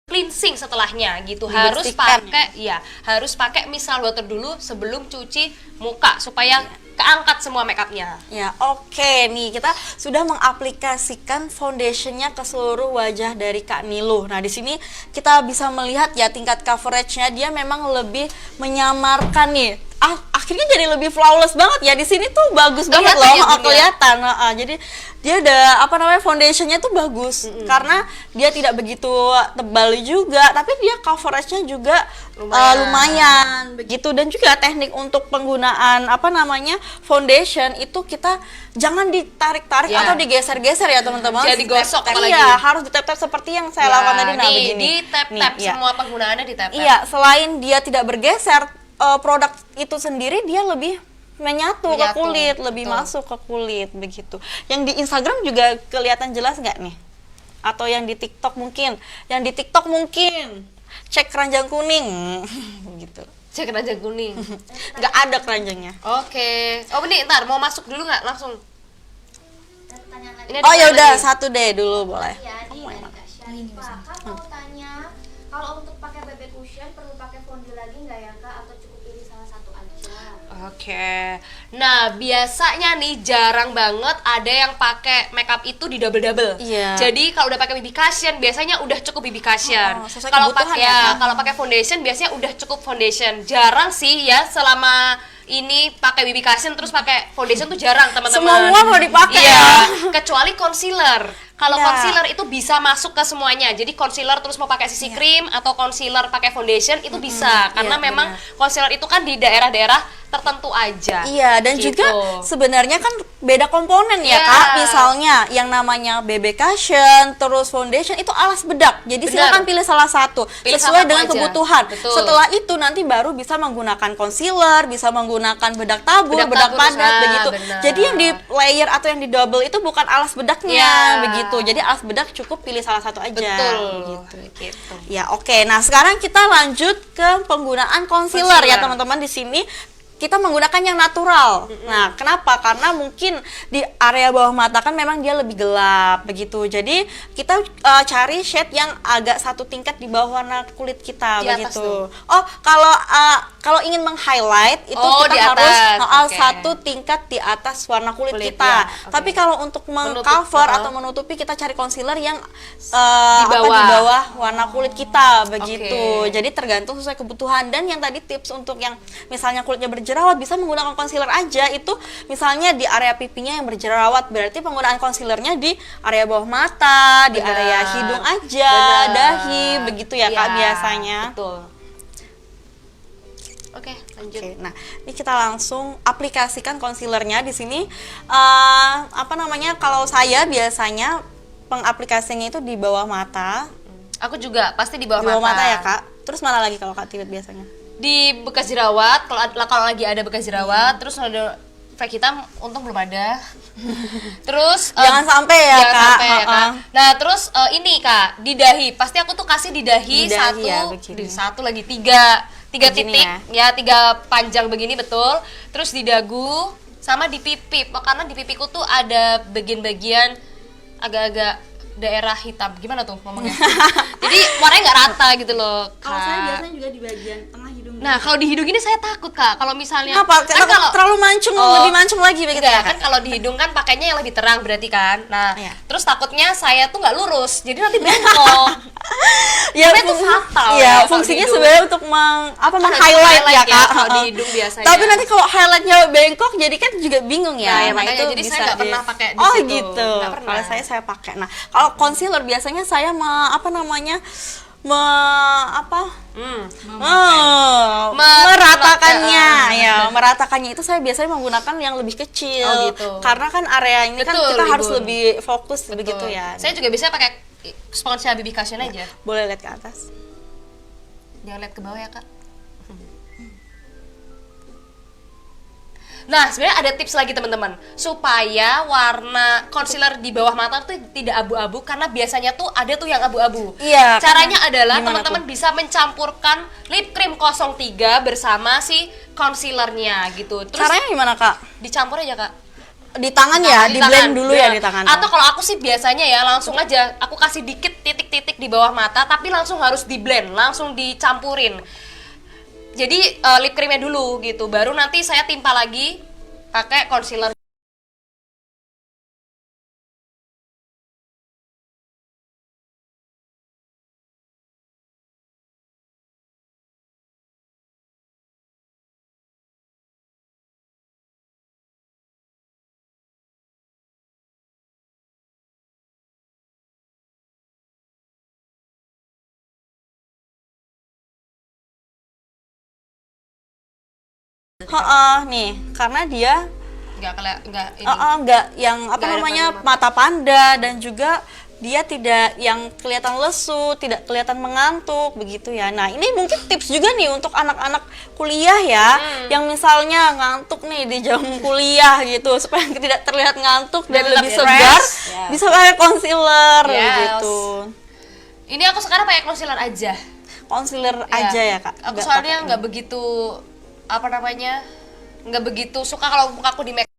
Cleansing setelahnya gitu, harus Dibersihkan pakai harus pakai micellar water dulu sebelum cuci muka supaya keangkat semua makeupnya. Ya, oke nih kita sudah mengaplikasikan foundationnya ke seluruh wajah dari Kak Niluh. Nah, di sini kita bisa melihat ya tingkat coveragenya dia memang lebih menyamarkan nih. Akhirnya jadi lebih flawless banget ya. Di sini tuh bagus banget Kelihatan loh, ya, Bun, ya? kelihatan. Jadi dia ada foundationnya tuh bagus karena dia tidak begitu tebal juga, tapi dia coveragenya juga lumayan begitu. Dan juga teknik untuk penggunaan foundation itu kita jangan ditarik-tarik Ya. atau digeser-geser ya teman-teman. Jadi gosok apalagi. Iya, harus ditap-tap seperti yang saya lakukan tadi. Nah, nih, begini. di tap-tap Nih, ya. semua penggunaannya di tap-tap. Iya, selain dia tidak bergeser, produk itu sendiri dia lebih menyatu ke Menyatu, kulit, lebih betul. masuk ke kulit begitu. Yang di Instagram juga kelihatan jelas nggak nih? Atau yang di TikTok mungkin? Yang di TikTok mungkin cek keranjang kuning gitu. Cek keranjang kuning. Nggak ada keranjangnya. Oke. Oh, ini ntar mau masuk dulu nggak langsung? Ada pertanyaan lagi. Ini ada Oh ya pertanyaan udah lagi. satu deh dulu boleh. Ya, ini dari Kak Syarifah. Kak mau tanya, kalau untuk pakai BB cushion perlu pakai fondue lagi nggak ya Kak? Atau cukup pilih salah satu aja? Oke. Nah, biasanya nih jarang banget ada yang pakai makeup itu di double-double. Iya. Jadi kalau udah pakai BB cushion biasanya udah cukup BB cushion. Sesuai Kalau kebutuhan pakai ya, Kak. kalau pakai foundation biasanya udah cukup foundation. Jarang sih ya selama ini pakai BB cushion terus pakai foundation tuh jarang, teman-teman. Semua mau dipakai Iya, ya. kecuali concealer. Kalau Ya. concealer itu bisa masuk ke semuanya. Jadi concealer terus mau pakai CC cream atau concealer pakai foundation itu bisa karena Iya, memang benar. concealer itu kan di daerah-daerah tertentu aja. Iya, dan Gitu. juga sebenarnya kan beda komponen ya Iya. Kak. Misalnya yang namanya BB cushion, terus foundation itu alas bedak. Jadi Benar. silakan pilih salah satu Pilih sesuai salah satu dengan aja. kebutuhan. Betul. Setelah itu nanti baru bisa menggunakan concealer, bisa menggunakan bedak tabur, Bedak bedak tabur, padat begitu. benar. Jadi yang di layer atau yang di double itu bukan alas bedaknya Iya. begitu. Jadi alas bedak cukup pilih salah satu aja. Betul. Gitu. Gitu. Ya oke, nah sekarang kita lanjut ke penggunaan concealer ya Concealer. teman-teman. Di sini kita menggunakan yang natural. Nah, kenapa? Karena mungkin di area bawah mata kan memang dia lebih gelap begitu. Jadi kita cari shade yang agak satu tingkat di bawah warna kulit kita Di atas begitu. tuh. Oh, kalau ingin meng-highlight itu Oh, di kita harus atas. Oke. satu tingkat di atas warna kulit Kulit, kita. ya. Oke. Tapi kalau untuk Menutup, meng-cover uh-uh. atau menutupi kita cari concealer yang Di di bawah. bawah warna kulit kita begitu. Oke. Jadi tergantung sesuai kebutuhan. Dan yang tadi tips untuk yang misalnya kulitnya berjerawat bisa menggunakan concealer aja. Itu misalnya di area pipinya yang berjerawat, berarti penggunaan concealernya di area bawah mata, di Benar. area hidung aja, Benar. dahi begitu ya Kak Iya, biasanya. Betul. Oke, lanjut. Oke, nah ini kita langsung aplikasikan concealernya di sini. Kalau saya biasanya pengaplikasinya itu di bawah mata, Aku juga pasti di bawah di bawah mata mata ya Kak. Terus mana lagi kalau Kak Tiwit biasanya? di bekas jerawat, kalau lagi ada bekas jerawat, terus ada flek hitam, untung belum ada. Terus Jangan sampai ya, jangan Kak. sampai ya, Kak. Nah, terus ini Kak, di dahi. Pasti aku tuh kasih di dahi, Di dahi satu, ya, begini. di satu lagi tiga Begini titik ya. ya, 3 panjang begini betul. Terus di dagu sama di pipi. Karena di pipiku tuh ada bagian-bagian agak-agak daerah hitam. Gimana tuh ngomongnya? Jadi warnanya nggak rata gitu loh, Kak. Kalau saya biasanya juga di bagian tengah hidung. Nah, kalau di hidung ini saya takut, Kak. Kalau misalnya Kenapa? Karena terlalu mancung, lebih mancung lagi begitu enggak, ya, kan Kak? kalau di hidung kan pakainya yang lebih terang berarti kan. Nah, Iya. terus takutnya saya tuh nggak lurus. Jadi nanti bengkok. Ya, Tapi itu fatal ya, ya, kalau fungsinya di hidung. sebenarnya untuk meng-highlight ya, highlight ya, Kak. kalau di hidung biasanya. Tapi nanti kalau highlightnya bengkok jadi kan juga bingung ya. Nah, ya makanya jadi saya nggak pernah pakai di Oh, situ. gitu. Nggak pernah. Kalau saya pakai. Nah, kalau concealer biasanya saya meratakannya ya, meratakannya itu saya biasanya menggunakan yang lebih kecil. Oh, gitu. Karena kan area ini kan Betul, kita harus Ibu. lebih fokus begitu ya. Saya juga biasanya pakai spons BB Cushion aja. Boleh lihat ke atas. Jangan lihat ke bawah ya, Kak. Nah, sebenarnya ada tips lagi teman-teman supaya warna concealer di bawah mata tuh tidak abu-abu, karena biasanya tuh ada tuh yang abu-abu. Iya. Caranya adalah Gimana teman-teman bisa mencampurkan lip cream 03 bersama si concealernya gitu. Terus Caranya gimana, Kak? dicampur aja, Kak. Di tangan ya, di blend tangan. dulu Nah, ya di tangan. Atau kalau aku sih biasanya ya langsung aja aku kasih dikit titik-titik di bawah mata, tapi langsung harus di blend, langsung dicampurin. Jadi lip creamnya dulu gitu, baru nanti saya timpa lagi pakai concealer. Nih, karena dia Nggak ini. nggak yang apa Nggak ada namanya tanda mata panda, dan juga dia tidak yang kelihatan lesu, tidak kelihatan mengantuk begitu ya. Nah, ini mungkin tips juga nih untuk anak-anak kuliah ya, yang misalnya ngantuk nih di jam kuliah gitu, supaya tidak terlihat ngantuk dan Tetap lebih fresh. segar, Ya. bisa pakai concealer Yes. gitu. Ini aku sekarang pakai concealer aja. Concealer aja ya, Kak. Aku Nggak soalnya pakai nggak begitu apa namanya, nggak begitu suka kalau mukaku di make.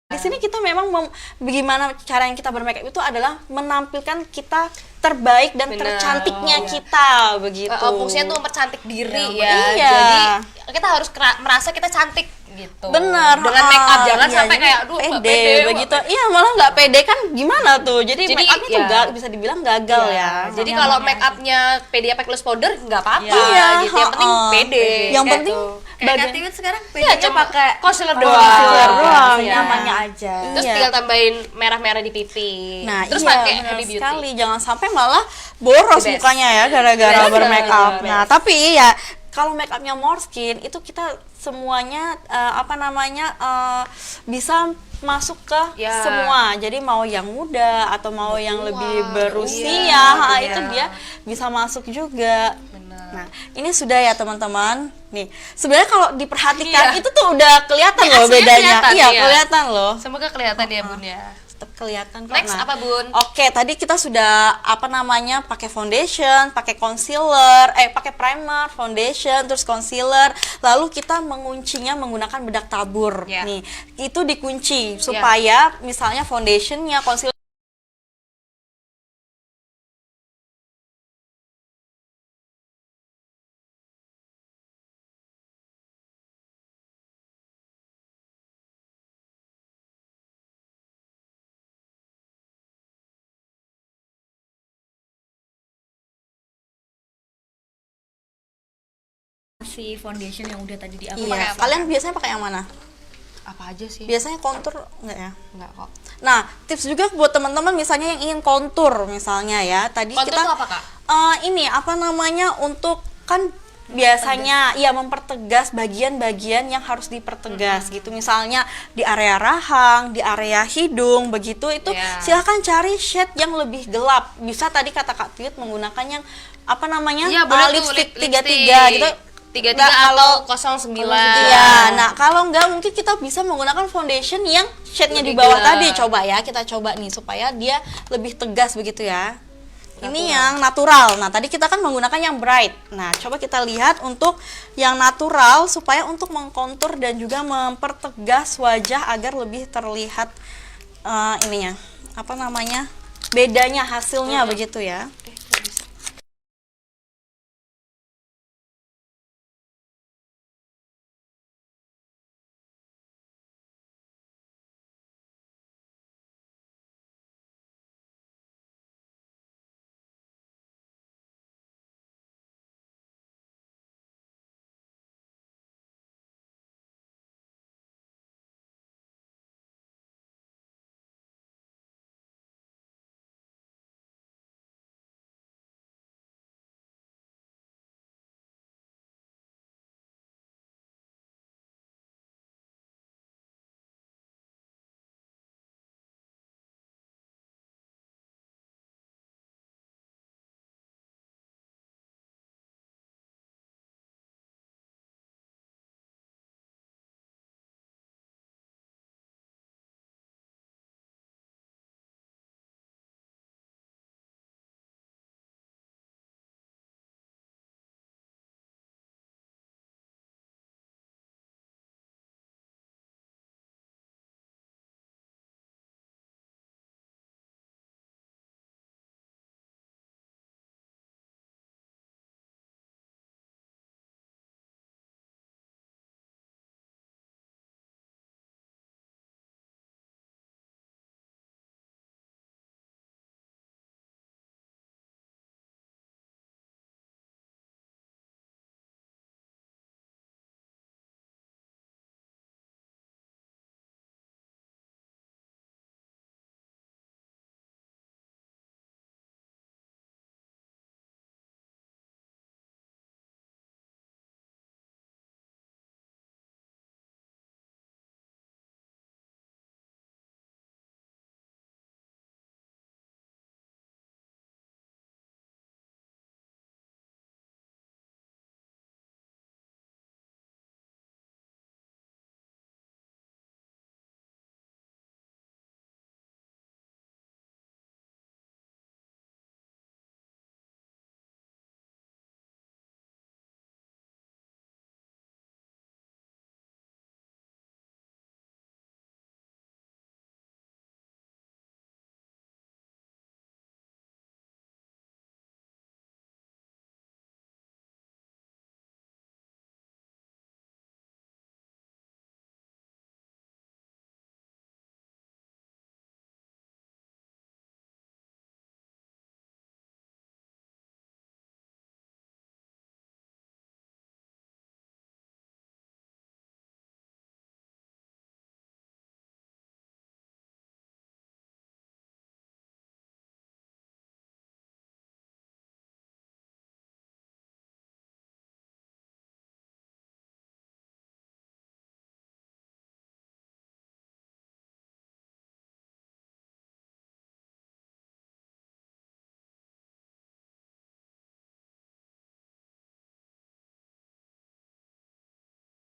Di sini kita memang bagaimana cara yang kita bermakeup itu adalah menampilkan kita terbaik dan Bener. tercantiknya Iya. kita begitu. Fungsinya tuh mempercantik diri Ya, ya. iya. Jadi kita harus merasa kita cantik gitu. Bener. Dengan make up, jangan iya, sampai jadi kayak aduh nggak pede, nggak begitu. Iya, malah nggak pede kan gimana tuh. Jadi, Jadi, make upnya tuh iya. bisa dibilang gagal Iya. ya. Jadi kalau make upnya pede pakai gloss powder nggak apa-apa Iya, gitu. Yang penting pede. Yang kayak penting tuh. Kayak bagian Katiwit sekarang Iya, pedenya cuma pakai concealer concealer doang, Iya. nyamannya aja. Terus Iya. tinggal tambahin merah-merah di pipi. Nah, terus iya, pakai benar Happy Beauty. sekali. Jangan sampai malah boros The best. mukanya ya gara-gara Bener, bermake up. bener. Nah, tapi ya kalau make upnya Måneskin itu kita semuanya bisa masuk ke Ya. semua. Jadi mau yang muda atau mau yang lebih berusia, iya. itu dia bisa masuk juga. Bener. Nah, ini sudah ya teman-teman. Nih, sebenarnya kalau diperhatikan Iya. itu tuh udah kelihatan Ini loh aslinya bedanya. kelihatan, Iya, iya. kelihatan loh. Semoga kelihatan ya Bun ya. Tetap kelihatan kok. Next apa, Bun? Oke, tadi kita sudah pakai foundation, pakai concealer, pakai primer, foundation, terus concealer. Lalu kita menguncinya menggunakan bedak tabur. Ya. Nih, itu dikunci supaya misalnya foundationnya, concealer si foundation yang udah tadi di Iya, kalian biasanya pakai yang mana? Apa aja sih? Biasanya kontur enggak ya? Enggak kok. Nah, tips juga buat teman-teman misalnya yang ingin kontur misalnya ya. Tadi Kontur kita tuh apa, Kak? Ini apa namanya untuk kan biasanya ya mempertegas bagian-bagian yang harus dipertegas gitu. Misalnya di area rahang, di area hidung, begitu itu Ya. silahkan cari shade yang lebih gelap. Bisa tadi kata Kak Tiut menggunakan yang apa namanya? Iya, boleh tuh, lipstick lipstick. 33 gitu. 33 Nggak, atau 09. Iya, nah kalau enggak mungkin kita bisa menggunakan foundation yang shade-nya di Lebih bawah gelap. tadi. Coba ya, kita coba nih supaya dia lebih tegas begitu ya. Ini yang natural. Nah, tadi kita kan menggunakan yang bright. Nah, coba kita lihat untuk yang natural supaya untuk mengkontur dan juga mempertegas wajah agar lebih terlihat ininya. Apa namanya? Bedanya hasilnya begitu ya.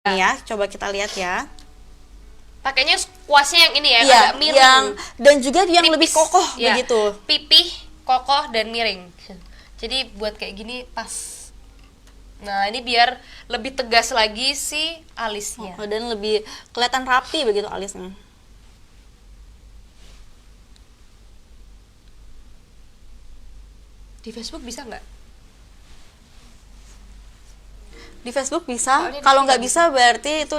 Nih ya, coba kita lihat ya. Pakainya kuasnya yang ini ya, Iya, agak miring. yang dan juga yang lebih Tipis. kokoh Ya, begitu. Pipih, kokoh dan miring. Jadi buat kayak gini pas. Nah, ini biar lebih tegas lagi si alisnya. Dan lebih kelihatan rapi begitu alisnya. Di Facebook bisa nggak? Di Facebook bisa, Soalnya di kalau sini nggak nggak bisa berarti itu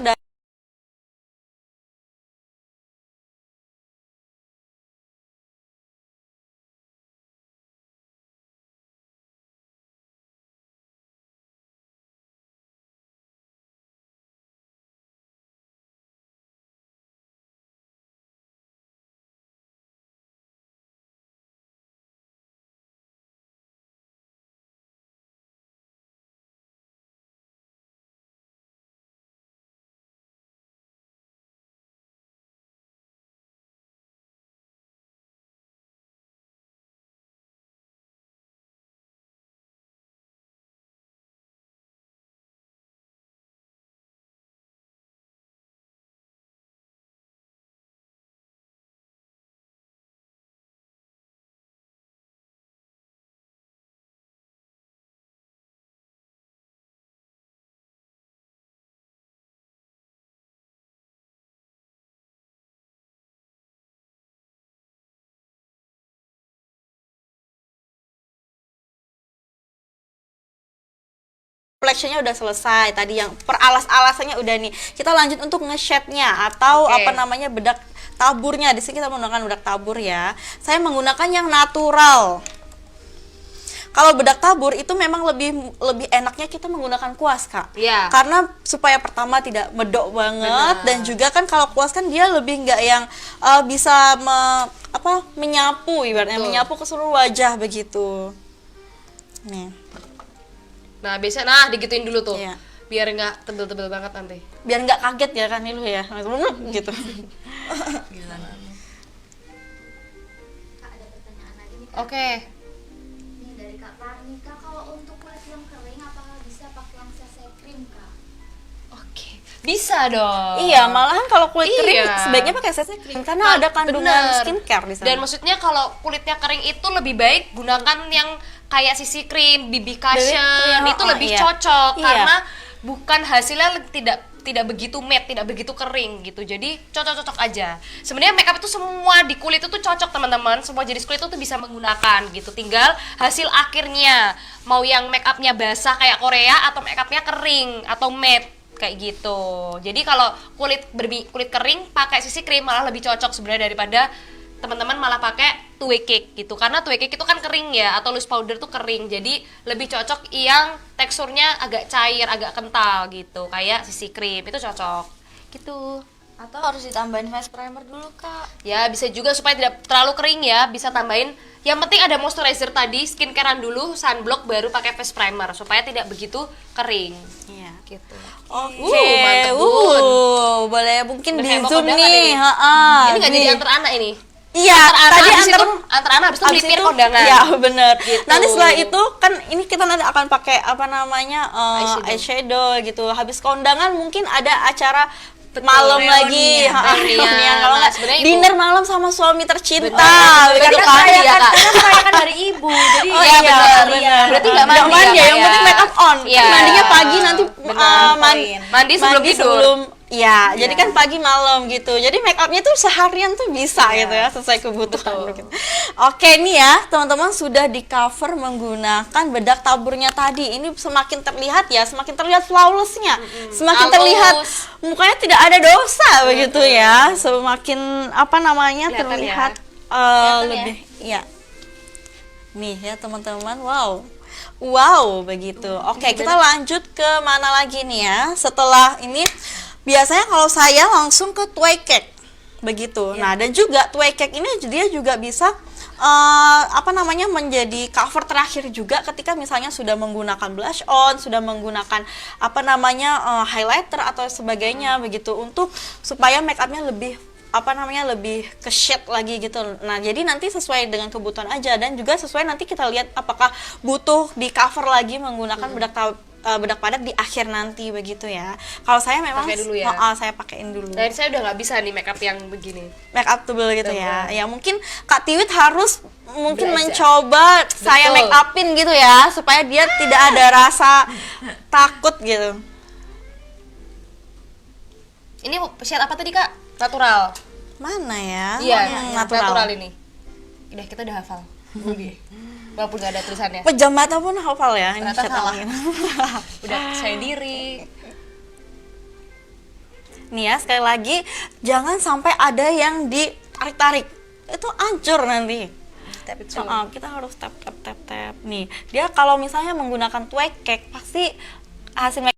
flashnya udah selesai, tadi yang peralas-alasannya udah nih. Kita lanjut untuk nge-shade-nya atau Oke. apa namanya bedak taburnya. Di sini kita menggunakan bedak tabur ya. Saya menggunakan yang natural. Kalau bedak tabur itu memang lebih enaknya kita menggunakan kuas, Kak. Iya. Karena supaya pertama tidak medok banget, dan juga kan kalau kuas kan dia lebih nggak yang bisa menyapu, ibaratnya Betul. menyapu ke seluruh wajah begitu. Nih. Nah, biasanya digituin dulu tuh. Iya. Biar nggak tebel-tebel banget nanti. Biar nggak kaget ya kan Nilu ya, gitu. Kak, ada pertanyaan lagi nih. Oke. Ini dari Kak Parni. Kak, kalau untuk kulit yang kering apakah bisa pakai yang CC cream, Kak? Oke. Bisa dong. Iya, malahan kalau kulit kering Iya. sebaiknya pakai CC cream karena ada kandungan Bener. skincare di sana. Dan maksudnya kalau kulitnya kering itu lebih baik gunakan yang kayak CC cream, BB cushion, cream, itu lebih iya. cocok Iya. karena bukan hasilnya tidak begitu matte, tidak begitu kering gitu. Jadi cocok-cocok aja. Sebenarnya makeup itu semua di kulit itu cocok, teman-teman. Semua jenis kulit itu tuh bisa menggunakan gitu. Tinggal hasil akhirnya mau yang makeupnya basah kayak Korea atau makeupnya kering atau matte kayak gitu. Jadi kalau kulit kering pakai CC cream malah lebih cocok sebenarnya daripada teman-teman malah pakai two way cake gitu, karena two way cake itu kan kering ya, atau loose powder tuh kering, jadi lebih cocok yang teksturnya agak cair, agak kental gitu, kayak CC cream itu cocok gitu. Atau harus ditambahin face primer dulu, Kak. Ya bisa juga supaya tidak terlalu kering ya, bisa tambahin. Yang penting ada moisturizer tadi, skincarean dulu, sunblock baru pakai face primer supaya tidak begitu kering. Iya. Gitu. Oke, mantep, Bun. boleh mungkin Udah di kayak mau zoom kondangan nih. ini. Ha-ha, Ini nggak jadi nih. antar anak ini. Iya, tadi antar anak habis itu abis melipir itu- kondangan. Iya, bener. Gitu. Nanti setelah itu kan ini kita nanti akan pakai apa namanya eyeshadow gitu. Habis kondangan mungkin ada acara malam lagi, reunian. kalau Nah, nggak sebenarnya itu. dinner malam sama suami tercinta, Benar. begitu Benar, kan? iya, Kak. Karena merayakan hari ibu, jadi Oh Iya, iya, benar. benar. Berarti nggak mandi ya, ya, yang Kak, penting ya? make up on. Iya. Kan mandinya pagi nanti Benar. Mandi sebelum tidur. Ya, jadi kan pagi malam gitu. Jadi make upnya tuh seharian tuh bisa gitu ya, sesuai kebutuhan. Begitu. Oke nih ya, teman-teman sudah di cover menggunakan bedak taburnya tadi. Ini semakin terlihat ya, semakin terlihat flawlessnya, semakin Halus. terlihat mukanya tidak ada dosa begitu ya. Semakin apa namanya Kelihatan terlihat ya. lebih ya. Nih ya teman-teman, wow begitu. Oke, kita lanjut ke mana lagi nih ya? Setelah ini biasanya kalau saya langsung ke tway cake begitu. Nah, dan juga tway cake ini dia juga bisa apa namanya menjadi cover terakhir juga ketika misalnya sudah menggunakan blush on, sudah menggunakan apa namanya highlighter atau sebagainya begitu, untuk supaya make upnya lebih apa namanya lebih ke shade lagi gitu. Nah, jadi nanti sesuai dengan kebutuhan aja, dan juga sesuai nanti kita lihat apakah butuh di cover lagi menggunakan bedak padat di akhir nanti begitu ya. Kalau saya memang Pakai dulu ya. saya pakein dulu. Dan saya udah nggak bisa nih makeup yang begini. Make up tebel gitu ya. Tebel. Ya mungkin Kak Tiwit harus mungkin Belajar. mencoba saya Betul. make upin gitu ya, supaya dia tidak ada rasa takut gitu. Ini shade apa tadi, Kak? Natural. Mana ya? Iya, natural. ini. Udah, kita udah hafal. Walaupun nggak ada tulisannya. Pejam mata pun hafal ya ini Ternyata chat salah. awalnya. Udah saya diri. Nih ya, sekali lagi jangan sampai ada yang ditarik-tarik. Itu hancur nanti. Kita harus tap. Nih, dia kalau misalnya menggunakan tway cake pasti hasil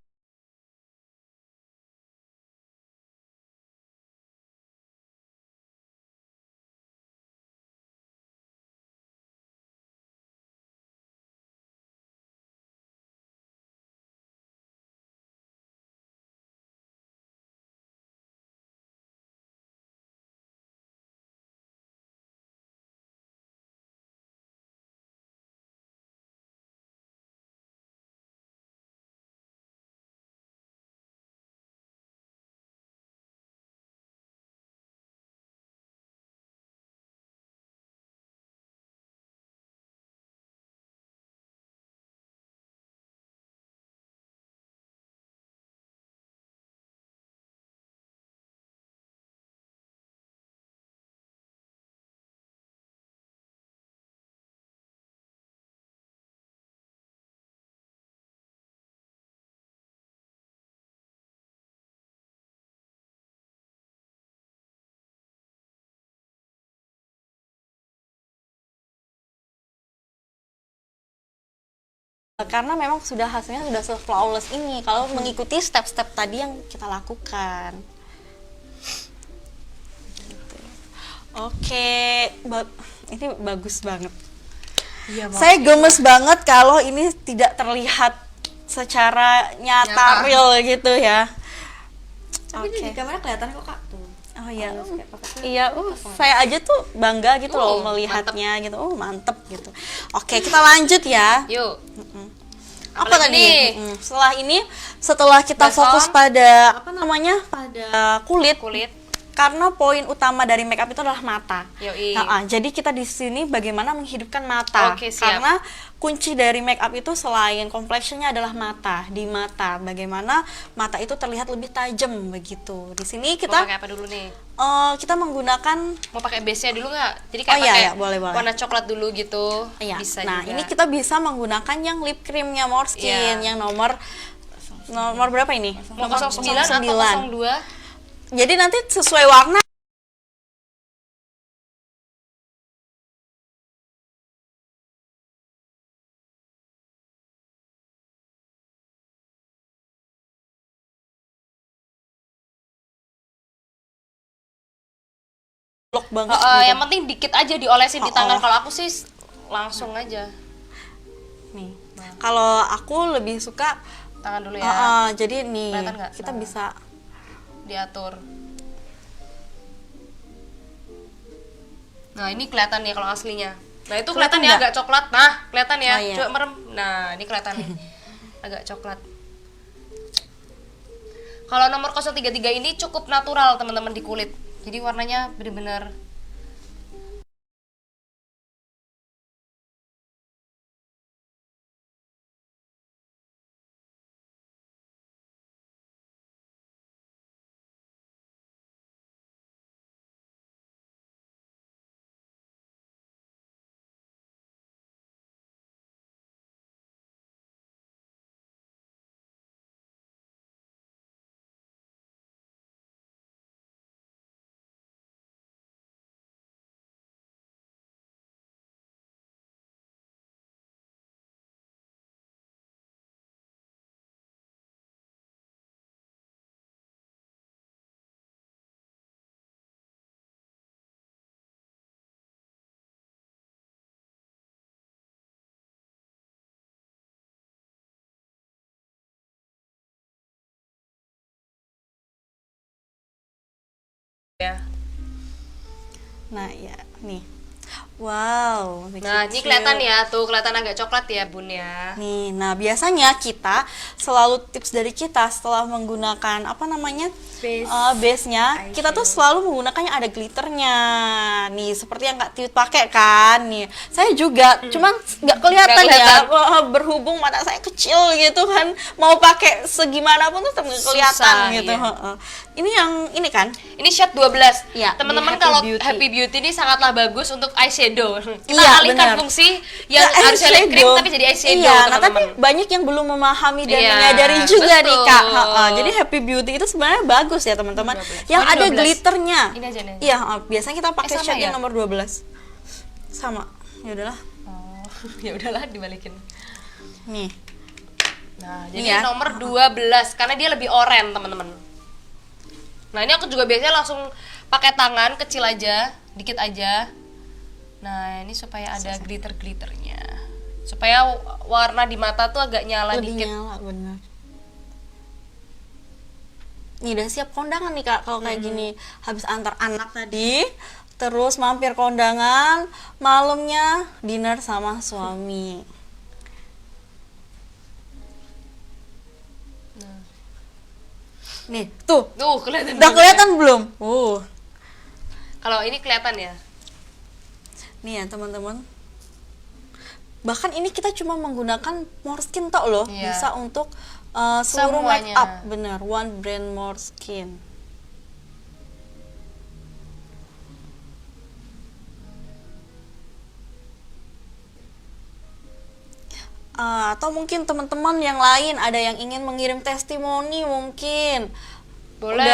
karena memang sudah hasilnya sudah se-flawless ini kalau mengikuti step-step tadi yang kita lakukan. Gitu. Oke, ini bagus banget. Iya, Saya gemes banget kalau ini tidak terlihat secara nyata real gitu ya. Tapi di kamera kelihatan kok Kak tuh. Oh iya, Kayak pakai iya, saya aja tuh bangga gitu loh melihatnya gitu. Mantep gitu. Oke, kita lanjut ya. Yuk. Apa Apalagi tadi? nih? Setelah kita Basah. fokus pada apa namanya? Pada kulit. Kulit. Karena poin utama dari makeup itu adalah mata. Yoi. Jadi kita di sini bagaimana menghidupkan mata. Oke, siap. Karena kunci dari makeup itu selain complexionnya adalah mata. Di mata, bagaimana mata itu terlihat lebih tajam begitu. Di sini Mau kita pakai apa dulu nih? kita menggunakan Mau pakai base-nya dulu nggak? Jadi kayak Oh, iya, pakai iya, boleh. warna coklat dulu gitu. ya. Bisa Nah, juga. ini kita bisa menggunakan yang lip creamnya Måneskin Iya. yang nomor berapa ini? mau 09 atau 02? Jadi nanti sesuai warna blok banget gitu. Yang penting dikit aja diolesin di tangan. Oh. Kalau aku sih langsung aja. Nih. Kalau aku lebih suka Tangan dulu ya. jadi nih Kelihatan nggak? kita Nah. bisa Diatur. Nah, ini kelihatan nih kalau aslinya. Nah, itu kelihatan ya nggak? agak coklat. Nah, kelihatan ya. Oh, iya. Coba merem. Nah, ini kelihatan nih. Agak coklat. Kalau nomor 033 ini cukup natural, teman-teman, di kulit. Jadi warnanya bener-bener ya. nah ya nih. Wow, Nah, ini kelihatan ya, tuh kelihatan agak coklat ya, Bun ya. Nih, nah biasanya kita selalu tips dari kita setelah menggunakan apa namanya base-nya, kita tuh selalu menggunakan yang ada glitternya. Nih, seperti yang Kak Tiwit pakai kan. Nih, saya juga, cuman nggak kelihatan Nggak ya, kelihatan. berhubung mata saya kecil gitu kan, mau pakai segimana pun tuh tetap nggak kelihatan Susah, gitu. iya. Ini yang ini kan? Ini shade 12. Iya, Teman-teman di Happy kalau Beauty. Happy Beauty ini sangatlah bagus untuk eyeshadow. Kita Iya, alihkan benar. fungsi yang Ke harusnya lip cream eyeshadow. tapi jadi eyeshadow, Iya, nah tapi teman-teman. banyak yang belum memahami dan Iya, menyadari juga nih betul. Kak. Jadi Happy Beauty itu sebenarnya bagus ya teman-teman. Yang Oh, ini ada 12. glitternya. Ini aja nih. Iya, biasanya kita pakai sama shade yang ya? nomor 12. Sama. Ya udahlah. Oh, ya udahlah dibalikin. Nih. Nah, Ini jadi ya. nomor 12 karena dia lebih oranye, teman-teman. Nah, ini aku juga biasanya langsung pakai tangan kecil aja, dikit aja. Nah, ini supaya ada glitter-glitternya. Supaya warna di mata tuh agak nyala Lebih dikit. nyala bener. Nih udah siap kondangan nih Kak kalau kayak gini. Habis antar anak tadi, terus mampir kondangan, malamnya dinner sama suami. Nih, tuh. Tuh, kelihatan. Udah banget kelihatan belum? ya. Kalau ini kelihatan ya. Nih ya teman-teman. Bahkan ini kita cuma menggunakan Måneskin tok loh. Iya. Bisa untuk seluruh Semuanya. make up. Bener, one brand Måneskin. Atau mungkin teman-teman yang lain ada yang ingin mengirim testimoni mungkin Boleh.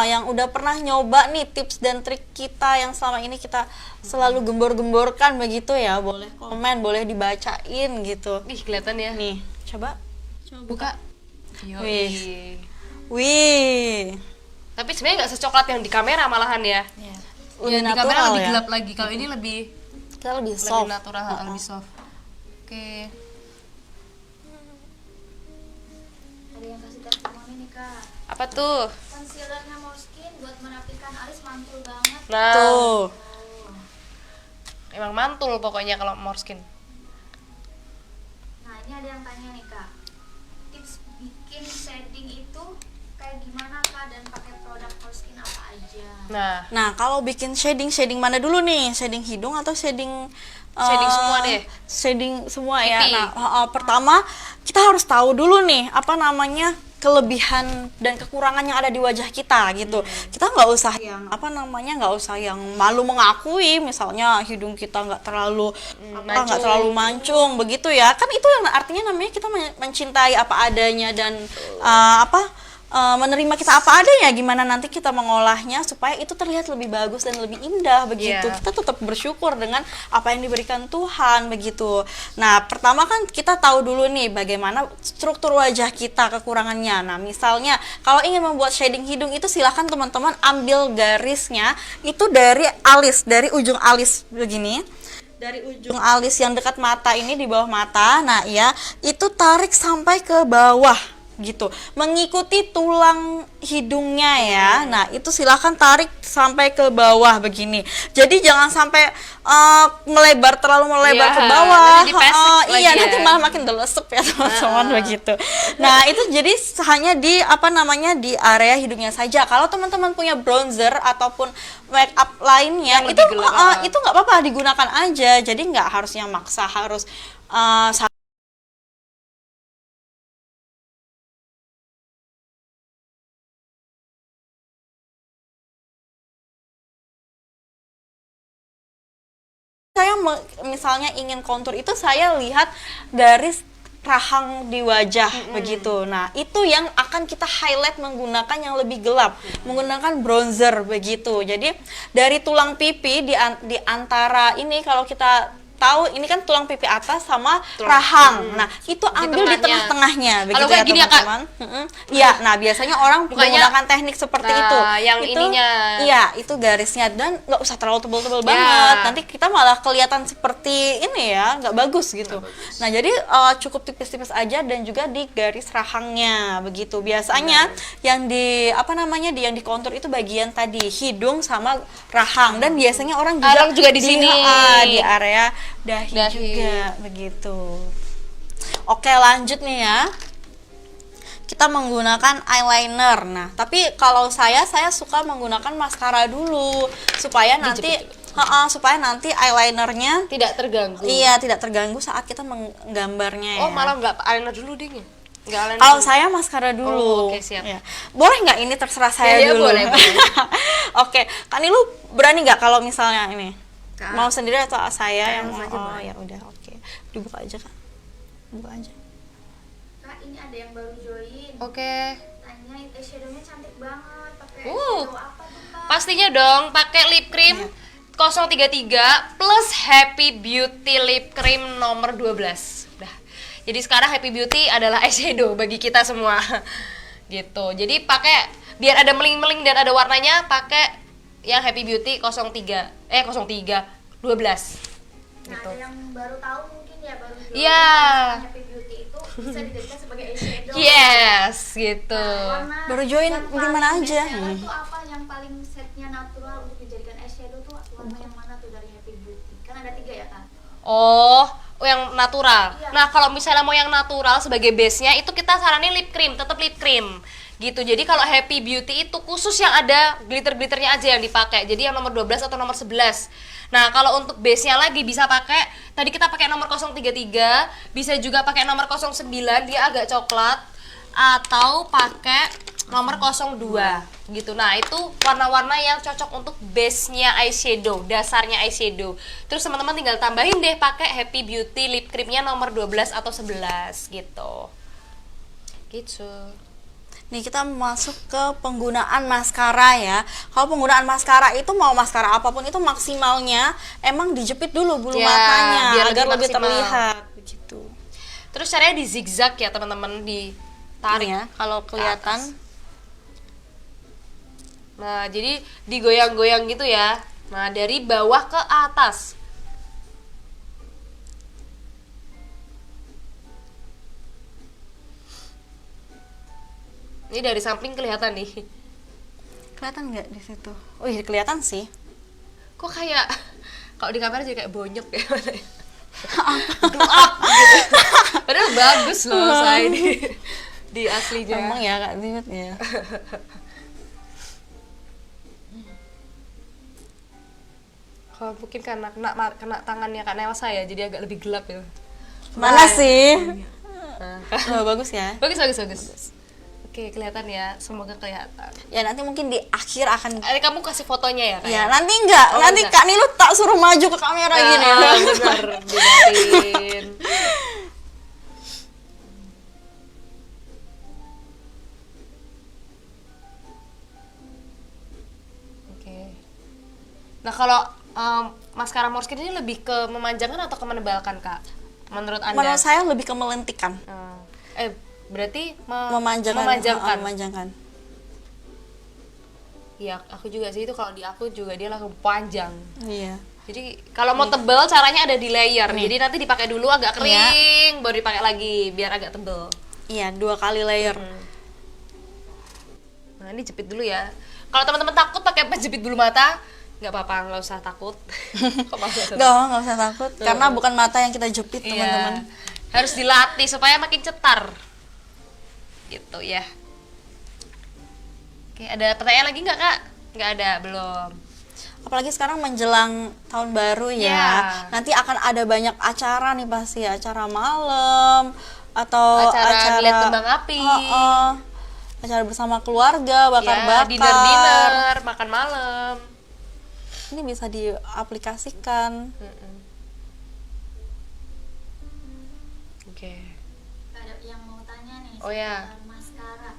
yang udah pernah nyoba nih tips dan trik kita yang selama ini kita selalu gembor-gemborkan begitu ya, boleh komen, boleh dibacain gitu. Ih, kelihatan ya. Nih, coba Buka. Wih. Wih, Tapi sebenarnya nggak secoklat yang di kamera malahan ya. udah Yang di kamera natural lebih ya. gelap lagi. Kalau ini lebih Kita lebih lebih soft. natural, lebih soft. Oke. Ada yang kasih testimoni nih kak. Apa tuh? Concealernya Morskin buat merapikan alis mantul banget. Nah, Tuh. emang mantul pokoknya kalau Morskin. Nah ini ada yang tanya nih kak, tips bikin shading itu kayak gimana kak, dan pakai produk Morskin apa aja? Nah, kalau bikin shading mana dulu nih? Shading hidung atau shading Shading semua deh. Shading semua ya. Pipi. Nah, pertama kita harus tahu dulu nih apa namanya kelebihan dan kekurangan yang ada di wajah kita gitu. Kita nggak usah yang nggak usah yang malu mengakui, misalnya hidung kita nggak terlalu nggak terlalu mancung begitu ya. Kan itu yang artinya namanya kita mencintai apa adanya dan menerima kita apa adanya. Gimana nanti kita mengolahnya supaya itu terlihat lebih bagus dan lebih indah begitu. Iya. Kita tetap bersyukur dengan apa yang diberikan Tuhan begitu. Nah, pertama kan kita tahu dulu nih bagaimana struktur wajah kita, kekurangannya. Nah, misalnya kalau ingin membuat shading hidung itu silahkan teman-teman ambil garisnya itu dari alis, dari ujung alis begini. Dari ujung alis yang dekat mata ini, di bawah mata. Nah, ya, itu tarik sampai ke bawah gitu, mengikuti tulang hidungnya ya. Nah, itu silahkan tarik sampai ke bawah begini. Jadi jangan sampai terlalu melebar Iya, ke bawah. nanti dipesek lagi Iya, ya. nanti malah makin delesep ya teman-teman begitu. Nah, itu jadi hanya di di area hidungnya saja. Kalau teman-teman punya bronzer ataupun make up lainnya, Yang itu lebih gelap, itu nggak apa-apa, digunakan aja. Jadi nggak harusnya maksa harus saya misalnya ingin kontur itu saya lihat garis rahang di wajah begitu. Nah, itu yang akan kita highlight menggunakan yang lebih gelap, menggunakan bronzer begitu. Jadi dari tulang pipi di antara ini, kalau kita tahu ini kan tulang pipi atas sama rahang. Nah, itu ambil di tengah-tengahnya begitu nggak ya gini ya, Kak? teman-teman. Iya, nah biasanya orang Bukannya- menggunakan teknik seperti Nah, itu. yang itu, ininya. Iya, itu garisnya, dan nggak usah terlalu tebal-tebal Ya. banget. Nanti kita malah kelihatan seperti ini ya, nggak bagus gitu. Nah, jadi cukup tipis-tipis aja dan juga di garis rahangnya begitu. Biasanya yang yang di kontur itu bagian tadi hidung sama rahang, dan biasanya orang juga di sini. di area dahi juga begitu. Oke, lanjut nih ya. Kita menggunakan eyeliner. Nah, tapi kalau saya suka menggunakan maskara dulu supaya nanti eyelinernya Tidak terganggu. iya tidak terganggu saat kita menggambarnya ya. Oh, malah nggak eyeliner dulu deh. Nggak eyeliner Kalau dulu. saya maskara dulu. Oh, oke, siap. Ya. Boleh nggak ini terserah saya Iya, dulu. boleh. Oke, kan lu berani nggak kalau misalnya ini Kak. mau sendiri atau saya yang Kak, mau? aja Oh boleh. ya udah, oke. Dibuka aja Kak. Buka aja. Kak ini ada yang baru join. Oke. Tanya eyeshadownya cantik banget. Pakai Uh. eyeshadow apa tuh kak? Pastinya dong pakai lip cream 033 plus Happy Beauty lip cream nomor 12. Udah. Jadi sekarang Happy Beauty adalah eyeshadow bagi kita semua. Gitu. Jadi pakai biar ada meling-meling dan ada warnanya, pakai yang Happy Beauty 03 12. Nah, ada yang baru tahu mungkin ya, baru join. Iya. Kalau Happy Beauty itu bisa dijadikan sebagai eyeshadow. Yes, gitu. Nah, warna Baru join yang di paling mana aja? bestseller tuh apa, yang paling setnya natural untuk dijadikan eyeshadow tuh warna yang mana tuh dari Happy Beauty? Kan ada 3 ya kan? Oh, yang natural. Iya. Nah, kalau misalnya mau yang natural sebagai base-nya itu kita saranin lip cream, tetap lip cream. Gitu. Jadi kalau Happy Beauty itu khusus yang ada glitter-glitternya aja yang dipakai. Jadi yang nomor 12 atau nomor 11. Nah, kalau untuk base-nya lagi bisa pakai, tadi kita pakai nomor 033, bisa juga pakai nomor 09, dia agak coklat, atau pakai nomor 02 gitu. Nah, itu warna-warna yang cocok untuk base-nya eyeshadow, dasarnya eyeshadow. Terus teman-teman tinggal tambahin deh pakai Happy Beauty lip creamnya nomor 12 atau 11 gitu. Gitu. Nih kita masuk ke penggunaan maskara ya. Kalau penggunaan maskara itu mau maskara apapun itu maksimalnya emang dijepit dulu bulu Ya, matanya biar agar lebih lebih maksimal. terlihat begitu. Terus caranya di zigzag ya teman-teman, ditarik Ya, kalau kelihatan atas. Nah, jadi digoyang-goyang gitu ya. Nah, dari bawah ke atas. Ini dari samping kelihatan nih. kelihatan nggak di situ? Oh iya kelihatan sih. Kok kayak kalau di kamera jadi kayak bonyok ya. Glow up gitu. Padahal bagus loh saya di aslinya. Emang ya Kak Dimet ya. Kalau mungkin karena kena tangannya Kak Nelsa ya, jadi agak lebih gelap ya. Mana sih? Nah. Oh, bagus ya. Bagus. Oke, kelihatan ya. Semoga kelihatan. Ya nanti mungkin di akhir akan Ada kamu kasih fotonya ya, Kak? ya nanti enggak, Oh, nanti enggak. Kak Nilu tak suruh maju ke kamera gini. Benar, diliatin. Oke. Nah, kalau maskara Måneskin ini lebih ke memanjangkan atau ke menebalkan, Kak? Menurut Anda? Menurut saya lebih ke melentikan. Berarti Memanjangkan. Memanjangkan. Iya, aku juga sih itu kalau di aku juga dia langsung panjang. Iya. Jadi kalau mau tebel caranya ada di layer. Jadi nanti dipakai dulu agak kering, baru dipakai lagi biar agak tebel. Iya, 2 kali layer. Nah, ini jepit dulu ya. Kalau teman-teman takut pakai penjepit bulu mata, nggak apa-apa, nggak usah takut. Kok maksudnya? Nggak usah takut karena bukan mata yang kita jepit, Iya. teman-teman. Harus dilatih supaya makin cetar. Gitu ya. Oke, ada pertanyaan lagi nggak, Kak? Nggak ada, belum. Apalagi sekarang menjelang tahun baru ya. Iya. Nanti akan ada banyak acara nih pasti, acara malam atau Acara ngeliat kembang api. Acara bersama keluarga, bakar-bakar. Dinner, makan malam. Ini bisa diaplikasikan. Oke. Ada yang mau tanya nih Oh, ya. seputar maskara.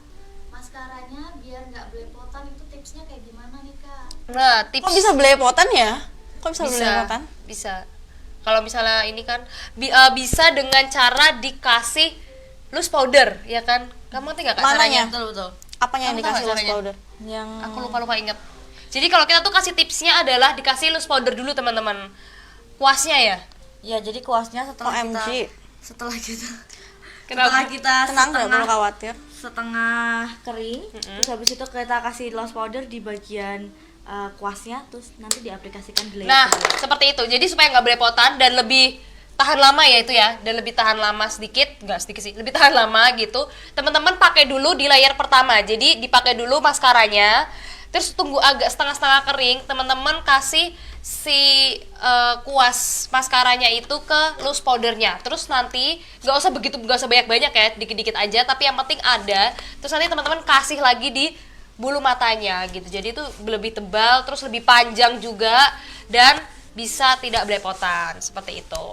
Maskaranya biar nggak belepotan itu tipsnya kayak gimana nih Kak? Nah, tips Kok bisa belepotan ya? Kok bisa belepotan? bisa. Kalau misalnya ini kan bisa dengan cara dikasih loose powder, ya kan? Kamu ngerti nggak, Kak, Mananya? caranya? Betul. Apanya yang Kamu tahu dikasih nggak loose caranya? powder? Yang Aku lupa inget. Jadi kalau kita tuh kasih tipsnya adalah dikasih loose powder dulu, teman-teman. Kuasnya ya. Ya, jadi kuasnya setelah OMG. Kenapa? kita Tenang, nggak perlu khawatir. setengah kering, terus habis itu kita kasih loose powder di bagian kuasnya, terus nanti diaplikasikan di layer Nah, kedua. seperti itu. Jadi supaya nggak belepotan dan lebih tahan lama ya itu ya, dan lebih tahan lama sedikit, nggak sedikit sih, lebih tahan lama gitu. Teman-teman pakai dulu di layer pertama. Jadi dipakai dulu maskaranya, terus tunggu agak setengah-setengah kering. Teman-teman kasih si kuas maskaranya itu ke loose powdernya. Terus nanti nggak usah banyak-banyak ya, dikit-dikit aja. Tapi yang penting ada. Terus nanti teman-teman kasih lagi di bulu matanya gitu. Jadi itu lebih tebal, terus lebih panjang juga dan bisa tidak belepotan seperti itu.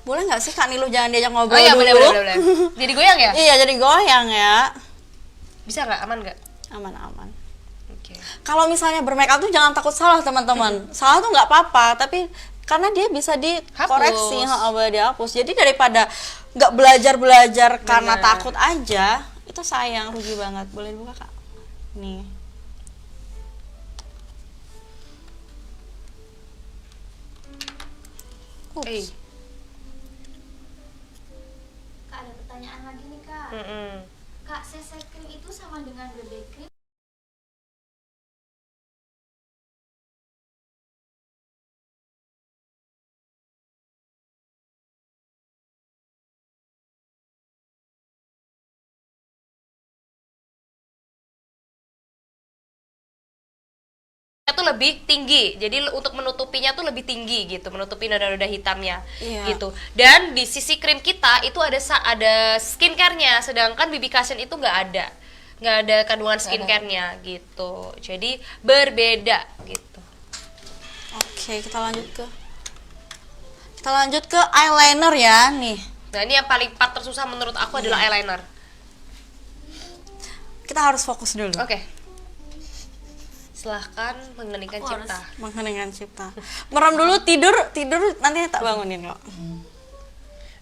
Boleh nggak sih Kak Nilu jangan diajak ngobrol Oh iya, dulu? boleh. Jadi goyang ya? Iya, jadi goyang ya. Bisa nggak? Aman nggak? Aman-aman. Oke. Kalau misalnya bermake up tuh jangan takut salah, teman-teman. Salah tuh nggak apa-apa, tapi karena dia bisa dikoreksi, boleh dihapus. Jadi daripada nggak belajar karena Bener. takut aja, itu sayang, rugi banget. Boleh dibuka, Kak? Nih. Kak ada pertanyaan lagi nih Kak. Kak, CC cream itu sama dengan BB cream? Itu lebih tinggi, jadi untuk menutupinya tuh lebih tinggi gitu, menutupi noda-noda hitamnya. Iya. Gitu. Dan di sisi krim kita itu ada skincare-nya, sedangkan BB Cushion itu nggak ada kandungan skincare-nya gitu. Jadi berbeda gitu. Oke, kita lanjut ke eyeliner ya, nih. Nah, ini yang paling part tersusah menurut aku adalah eyeliner. kita harus fokus dulu. Oke. Silahkan mengheningkan cipta. Mengheningkan cipta. Merem dulu, tidur nanti tak bangunin kok.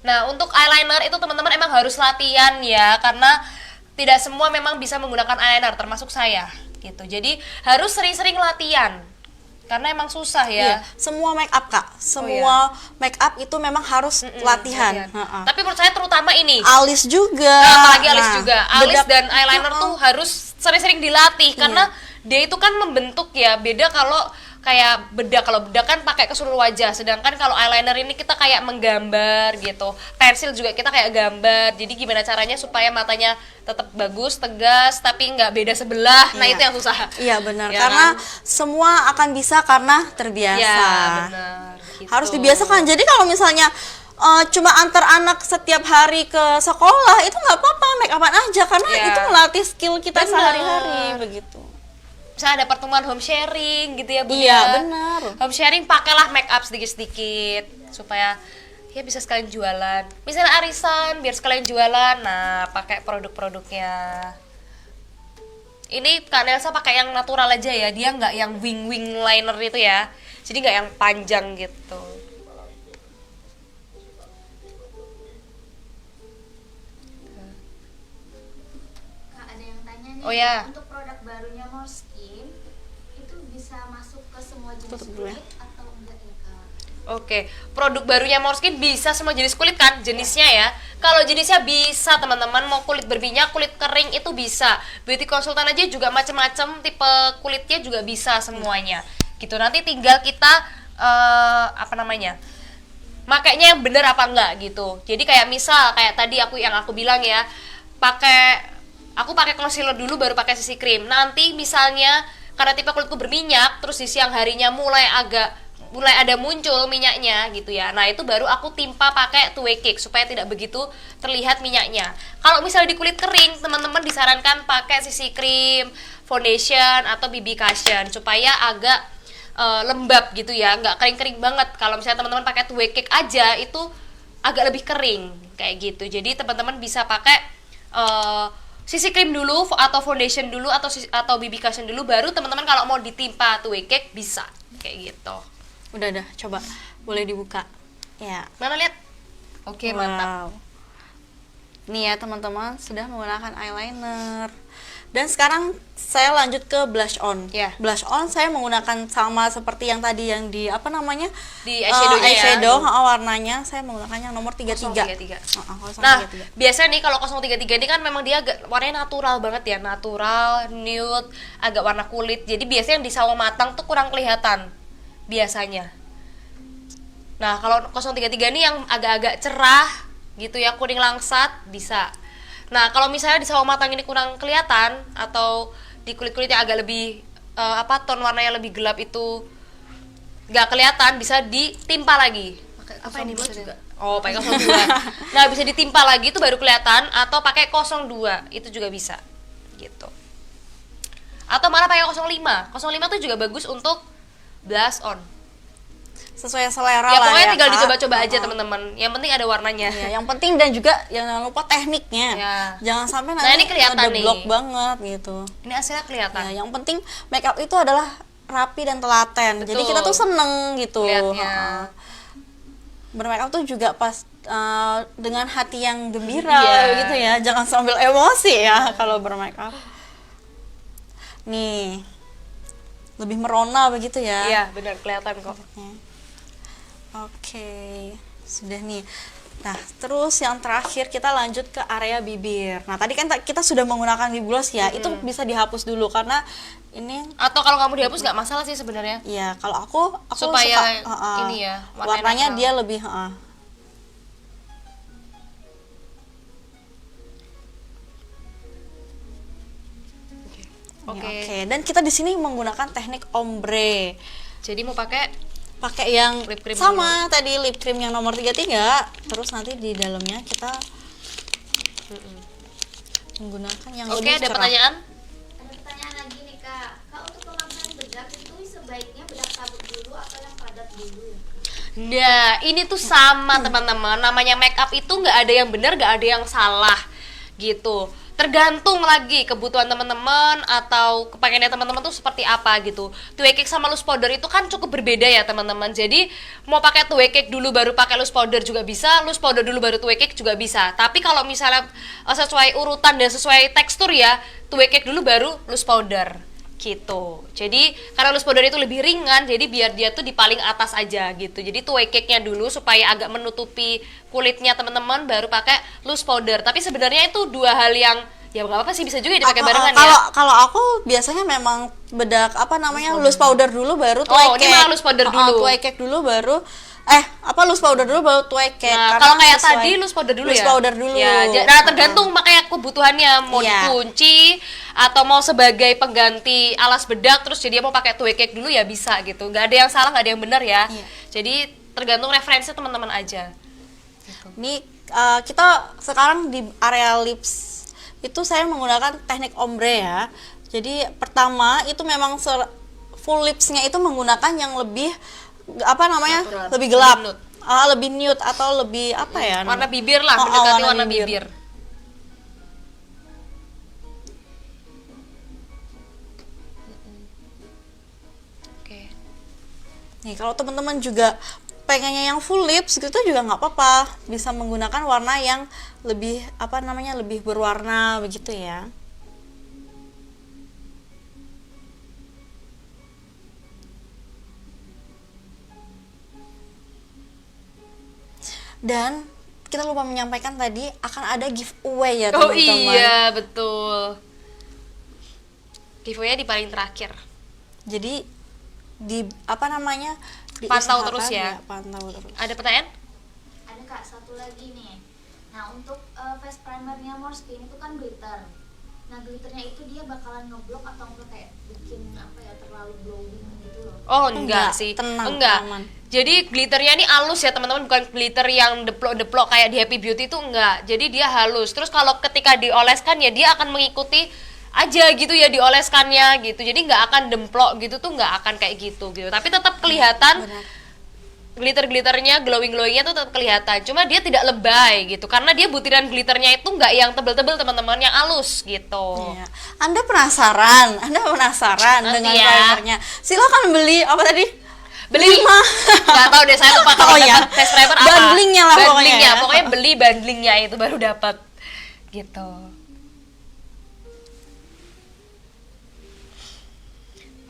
Nah, untuk eyeliner itu teman-teman emang harus latihan ya, karena tidak semua memang bisa menggunakan eyeliner, termasuk saya gitu. Jadi harus sering-sering latihan. Karena emang susah ya. Iya, semua make up Kak, semua make up itu memang harus latihan. Tapi menurut saya terutama ini. Alis juga. Nah, apalagi alis juga. Alis bedak- dan eyeliner tuh harus sering-sering dilatih karena dia itu kan membentuk ya. Beda kalau kayak bedak. Kalau bedak kan pakai ke seluruh wajah, sedangkan kalau eyeliner ini kita kayak menggambar gitu. Pensil juga kita kayak gambar. Jadi gimana caranya supaya matanya tetap bagus, tegas, tapi nggak beda sebelah. Nah, Iya. itu yang susah. Iya benar, Ya karena kan? semua akan bisa karena terbiasa. Ya, benar. Gitu. Harus dibiasakan. Jadi kalau misalnya cuma antar anak setiap hari ke sekolah itu nggak apa-apa, make upan aja karena Ya. itu melatih skill kita Benar. sehari-hari begitu. Misalnya ada pertemuan home sharing gitu ya Bu Iya, ya. benar. Home sharing pakailah make up sedikit-sedikit supaya ya bisa sekalian jualan. Misalnya arisan biar sekalian jualan. Nah, pakai produk-produknya. Ini Kak Nelsa pakai yang natural aja ya. Dia nggak yang wing liner itu ya. Jadi nggak yang panjang gitu. Kak, ada yang tanya nih. Oh, ya. Untuk produk barunya Morskin itu bisa masuk ke semua jenis Tutup dulu ya. kulit atau enggak ya Kak? Oke, produk barunya Morskin bisa semua jenis kulit kan jenisnya ya. Kalau jenisnya bisa teman-teman, mau kulit berminyak, kulit kering itu bisa. Beauty konsultan aja juga macam-macam tipe kulitnya juga bisa semuanya. Gitu nanti tinggal kita apa namanya? Makainya yang bener apa enggak gitu. Jadi kayak misal kayak tadi aku bilang ya, aku pakai concealer dulu baru pakai CC cream. Nanti misalnya karena tipe kulitku berminyak, terus di siang harinya mulai ada muncul minyaknya gitu ya. Nah, itu baru aku timpa pakai two way cake supaya tidak begitu terlihat minyaknya. Kalau misalnya di kulit kering, teman-teman disarankan pakai CC cream, foundation atau BB cushion supaya agak lembab gitu ya, nggak kering-kering banget. Kalau misalnya teman-teman pakai two way cake aja itu agak lebih kering kayak gitu. Jadi teman-teman bisa pakai CC cream dulu atau foundation dulu atau BB cushion dulu, baru teman-teman kalau mau ditimpa two way cake bisa kayak gitu. Udah, coba boleh dibuka. Ya. Mana lihat? Oke, mantap. Wow. Nih ya teman-teman, sudah menggunakan eyeliner. Dan sekarang saya lanjut ke blush on. Ya. Blush on saya menggunakan sama seperti yang tadi yang di apa namanya? Di eyeshadownya ya. eyeshadow, warnanya saya menggunakan yang nomor 33. 033. 033. Nah, biasanya nih kalau 033 ini kan memang dia agak warnanya natural banget ya, natural, nude, agak warna kulit. Jadi biasanya yang di sawo matang tuh kurang kelihatan biasanya. Nah, kalau 033 ini yang agak-agak cerah gitu ya, kuning langsat bisa. Nah, kalau misalnya di sawo matang ini kurang kelihatan atau di kulit-kulitnya agak lebih tone warnanya lebih gelap itu nggak kelihatan, bisa ditimpa lagi. Apa ini maksudnya? Oh, pakai 02. Nah, bisa ditimpa lagi itu baru kelihatan, atau pakai 02 itu juga bisa gitu. Atau malah pakai 05. 05 tuh juga bagus untuk blush on. Sesuai selera Ya lah pokoknya ya, tinggal Kak. dicoba-coba aja teman-teman. Yang penting ada warnanya. Ya, yang penting dan juga jangan lupa tekniknya. Ya. Jangan sampai Nah, nanti ini kelihatan ngedeblok nih. banget gitu. Ini hasilnya kelihatan. Ya, yang penting make up itu adalah rapi dan telaten. Jadi Betul. kita tuh seneng gitu. Lihatnya. Bermake up tuh juga pas dengan hati yang gembira Iya. gitu ya. Jangan sambil emosi ya kalau bermake up. Nih. Lebih merona begitu ya. Iya, benar kelihatan kok. Oke, sudah nih. Nah, terus yang terakhir kita lanjut ke area bibir. Nah, tadi kan kita sudah menggunakan lip gloss ya. Itu bisa dihapus dulu karena ini Atau kalau kamu dihapus nggak masalah sih sebenarnya. ya kalau aku Supaya suka ini ya, warnanya netral. dia lebih Oke. Oke, dan kita di sini menggunakan teknik ombre. Jadi mau pakai Pakai yang Lip cream sama tadi lip cream yang nomor 33, terus nanti di dalamnya kita menggunakan yang Oke, lebih ada cerah. pertanyaan? Ada pertanyaan lagi nih Kak. Kak, untuk pemakaian bedak itu sebaiknya bedak sabuk dulu atau yang padat dulu ya? Nah, ini tuh sama teman-teman. Namanya make up itu nggak ada yang benar, nggak ada yang salah gitu. tergantung lagi kebutuhan teman-teman atau kepengennya teman-teman tuh seperti apa gitu. Two-way cake sama loose powder itu kan cukup berbeda ya teman-teman. Jadi mau pakai two-way cake dulu baru pakai loose powder juga bisa, loose powder dulu baru two-way cake juga bisa. Tapi kalau misalnya sesuai urutan dan sesuai tekstur ya, two-way cake dulu baru loose powder gitu. Jadi karena loose powder itu lebih ringan, jadi biar dia tuh di paling atas aja gitu. Jadi two-way cake-nya dulu supaya agak menutupi kulitnya teman-teman, baru pakai loose powder. Tapi sebenarnya itu dua hal yang ya nggak apa-apa sih, bisa juga dipakai barengan ya. Kalau aku biasanya memang bedak loose powder dulu baru two-way Oh, cake. ini malah loose powder dulu. Two-way cake dulu baru loose powder dulu baru two-way cake. Nah, Karena kalau kayak sesuai- tadi loose powder dulu loose ya. powder dulu. Ya, nah tergantung makanya kebutuhannya mau Iya. dikunci atau mau sebagai pengganti alas bedak terus jadi mau pakai two-way cake dulu ya bisa gitu. Nggak ada yang salah, nggak ada yang benar ya. Iya. Jadi tergantung referensi teman-teman aja. Ini kita sekarang di area lips itu saya menggunakan teknik ombre ya. Jadi pertama itu memang full lipsnya itu menggunakan yang lebih lebih gelap, Lebih nude. lebih nude atau lebih apa ya? Warna bibir lah, Oh, mendekati warna warna bibir. bibir. Oke. Nih kalau teman-teman juga pengennya yang full lips gitu juga nggak apa-apa, bisa menggunakan warna yang lebih lebih berwarna begitu ya. Dan kita lupa menyampaikan tadi akan ada giveaway ya Oh teman-teman. iya, betul. Giveaway-nya di paling terakhir. Jadi di Pantau terus diusahakan ya. Pantau terus. Ada pertanyaan? Ada Kak, satu lagi nih. Nah, untuk face primernya Måneskin itu kan glitter. Nah, glitternya itu dia bakalan ngeblok atau enggak kayak bikin terlalu glowing gitu loh. Oh, Enggak, enggak sih. tenang, enggak. aman. Jadi glitternya ini halus ya teman-teman, bukan glitter yang deplok-deplok kayak di Happy Beauty itu enggak. Jadi dia halus. Terus kalau ketika dioleskan ya dia akan mengikuti aja gitu ya dioleskannya gitu. Jadi nggak akan demplok gitu tuh, nggak akan kayak gitu. Tapi tetap kelihatan glitter-glitternya, glowing-glowingnya tuh tetap kelihatan. Cuma dia tidak lebay gitu, karena dia butiran glitternya itu nggak yang tebel-tebel teman-teman, yang halus gitu. Iya. Anda penasaran dengan Iya. primernya? Silakan beli apa tadi? Beli 5. nggak tahu deh, saya lupa kalau Oh iya. face primer apa. Bundlingnya lah pokoknya ya. Pokoknya beli bundlingnya itu baru dapat gitu.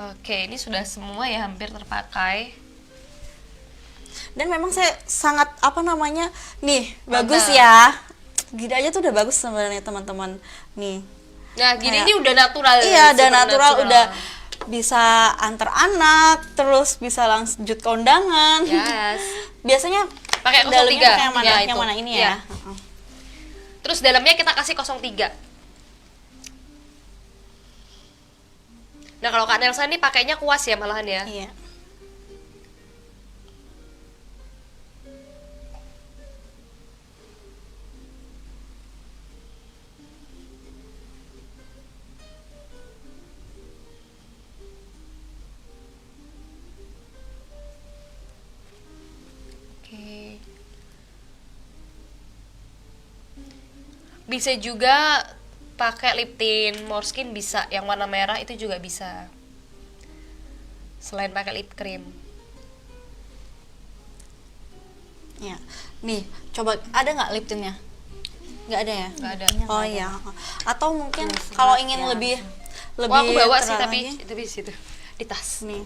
Oke, ini sudah semua ya, hampir terpakai. Dan memang saya sangat nih bagus Mantap. ya. Gini aja tuh udah bagus sebenarnya teman-teman. Nih. Nah, gini Kayak- ini udah natural. Iya, super dan natural udah bisa antar anak, terus bisa lanjut ke undangan. Yes. Biasanya Pakai 03. dalamnya pakai yang mana? Ya, Yang itu. mana ini Iya. ya? Terus dalamnya kita kasih 03. Nah, kalau Kak Nelsa ini pakainya kuas ya malahan ya. Iya. Oke. Bisa juga pakai lip tint Måneskin, bisa yang warna merah itu juga bisa. Selain pakai lip cream. Ya, nih coba ada nggak lip tintnya? Nggak ada ya? Nggak ada. Oh iya. Atau mungkin kalau ingin lebih Wah, aku bawa sih terang tapi lagi, itu di situ di tas. nih.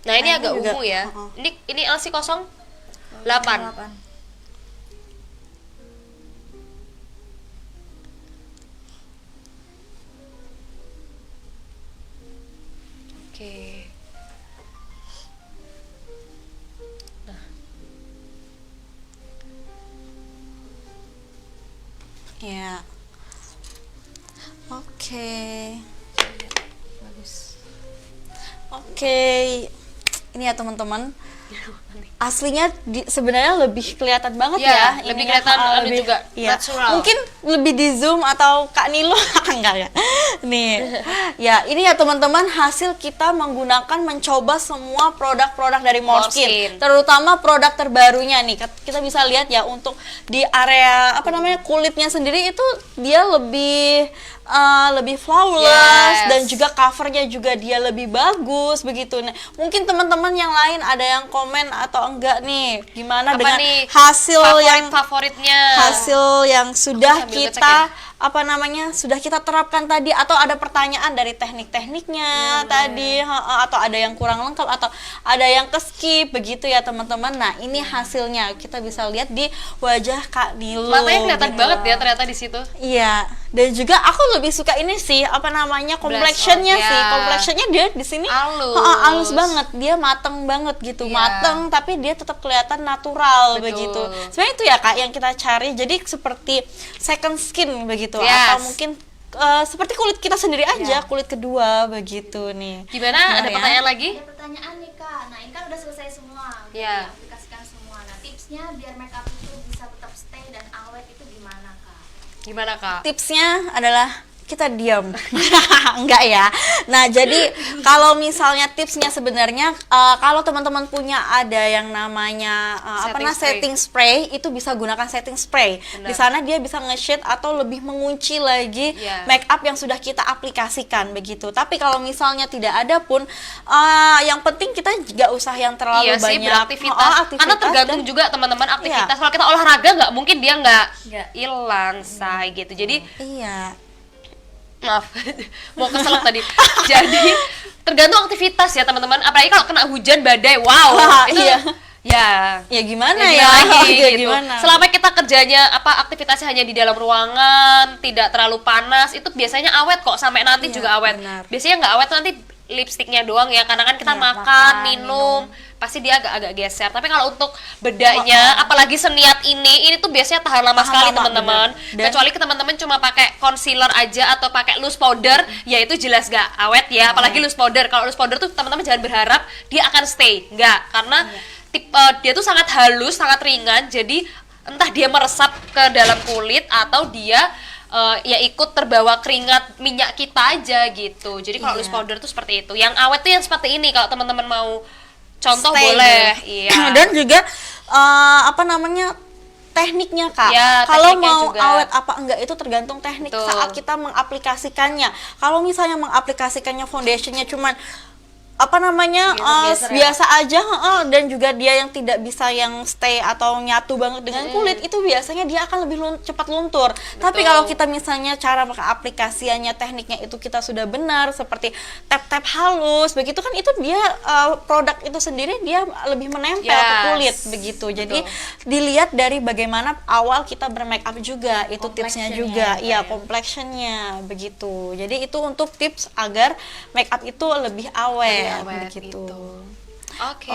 Nah, ini Nah, ini agak juga, ungu ya. uh-uh. Ini LC 08. 8. Oke. Ya. Oke. Bagus. Oke. Ini ya teman-teman. aslinya sebenarnya lebih kelihatan banget Ya, ya. lebih ininya, kelihatan, lebih juga iya. natural. Mungkin lebih di zoom atau Kak Nilo enggak ya. Nih. Ya, ini ya teman-teman hasil kita menggunakan mencoba semua produk-produk dari Moreskin. Moreskin. Terutama produk terbarunya nih. Kita bisa lihat ya untuk di area kulitnya sendiri itu dia lebih flawless Yes. dan juga covernya juga dia lebih bagus begitu. Nah, mungkin teman-teman yang lain ada yang komen atau enggak nih gimana Apa dengan nih hasil yang favoritnya? hasil yang sudah Sambil ngecek kita ya. sudah kita terapkan tadi, atau ada pertanyaan dari teknik-tekniknya tadi, atau ada yang kurang lengkap atau ada yang keskip begitu ya teman-teman. Nah, ini hasilnya kita bisa lihat di wajah Kak Nilo. Matanya kelihatan gitu. banget ya ternyata di situ. Iya, dan juga aku lebih suka ini sih, complexionnya Blush on, sih. ya. Complexionnya dia di sini Halus. halus banget, dia mateng banget gitu, Iya. mateng tapi dia tetap kelihatan natural Betul. begitu. Sebenarnya itu ya Kak yang kita cari, jadi seperti second skin begitu, Yes. atau mungkin seperti kulit kita sendiri aja, kulit kedua begitu nih. Gimana? Ada ya. pertanyaan lagi? Ada pertanyaan nih Kak. Nah, ini kan udah selesai semua, udah Iya. diaplikasikan semua. Nah, tipsnya biar makeup itu bisa tetap stay dan awet itu gimana Kak? Gimana, Kak? Tipsnya adalah kita diam. Enggak ya. Nah, jadi kalau misalnya tipsnya sebenarnya kalau teman-teman punya ada yang namanya setting spray, itu bisa gunakan setting spray. Benar. Di sana dia bisa nge-shade atau lebih mengunci lagi Iya. make up yang sudah kita aplikasikan begitu. Tapi kalau misalnya tidak ada pun yang penting kita nggak usah yang terlalu Iya sih, banyak beraktivitas. Karena tergantung dan- juga teman-teman aktivitas. Iya. Kalau kita olahraga nggak mungkin dia nggak hilang, say gitu. Jadi Iya. maaf, mau keselak tadi. Jadi tergantung aktivitas ya teman-teman. Apalagi kalau kena hujan badai, wow, Wah, itu iya. ya. Ya gimana Ya, ya? gimana lagi, Ya, gitu. gimana? Selama kita kerjanya aktivitasnya hanya di dalam ruangan, tidak terlalu panas, itu biasanya awet kok, sampai nanti Iya, juga awet. benar. Biasanya nggak awet tuh nanti lipstiknya doang ya, karena kan kita Iya, makan, makan, minum, pasti dia agak-agak geser. Tapi kalau untuk bedanya, apalagi seniat ini tuh biasanya tahan lama Tahan sekali lama, teman-teman. benar. Dan- Kecuali teman-teman cuma pakai concealer aja atau pakai loose powder, ya itu jelas gak awet ya. Apalagi loose powder. Kalau loose powder tuh teman-teman jangan berharap dia akan stay, nggak, karena dia tuh sangat halus, sangat ringan. Jadi entah dia meresap ke dalam kulit atau dia ya ikut terbawa keringat minyak kita aja gitu. Jadi kalau loose powder tuh seperti itu. Yang awet tuh yang seperti ini. Kalau teman-teman mau contoh Stay boleh. gitu. Iya. Dan juga tekniknya Kak. Ya, kalau tekniknya mau juga. awet apa enggak itu tergantung teknik Betul. saat kita mengaplikasikannya. Kalau misalnya mengaplikasikannya foundationnya cuman biasa aja, dan juga dia yang tidak bisa yang stay atau nyatu banget dengan kulit, itu biasanya dia akan lebih cepat luntur. Tapi kalau kita misalnya cara aplikasiannya, tekniknya itu kita sudah benar, seperti tap-tap halus begitu kan, itu dia produk itu sendiri dia lebih menempel ke kulit begitu. Jadi dilihat dari bagaimana awal kita bermake up juga, itu tipsnya juga. Iya, complexionnya begitu. Jadi itu untuk tips agar make up itu lebih awet. Begitu. gitu. Oke.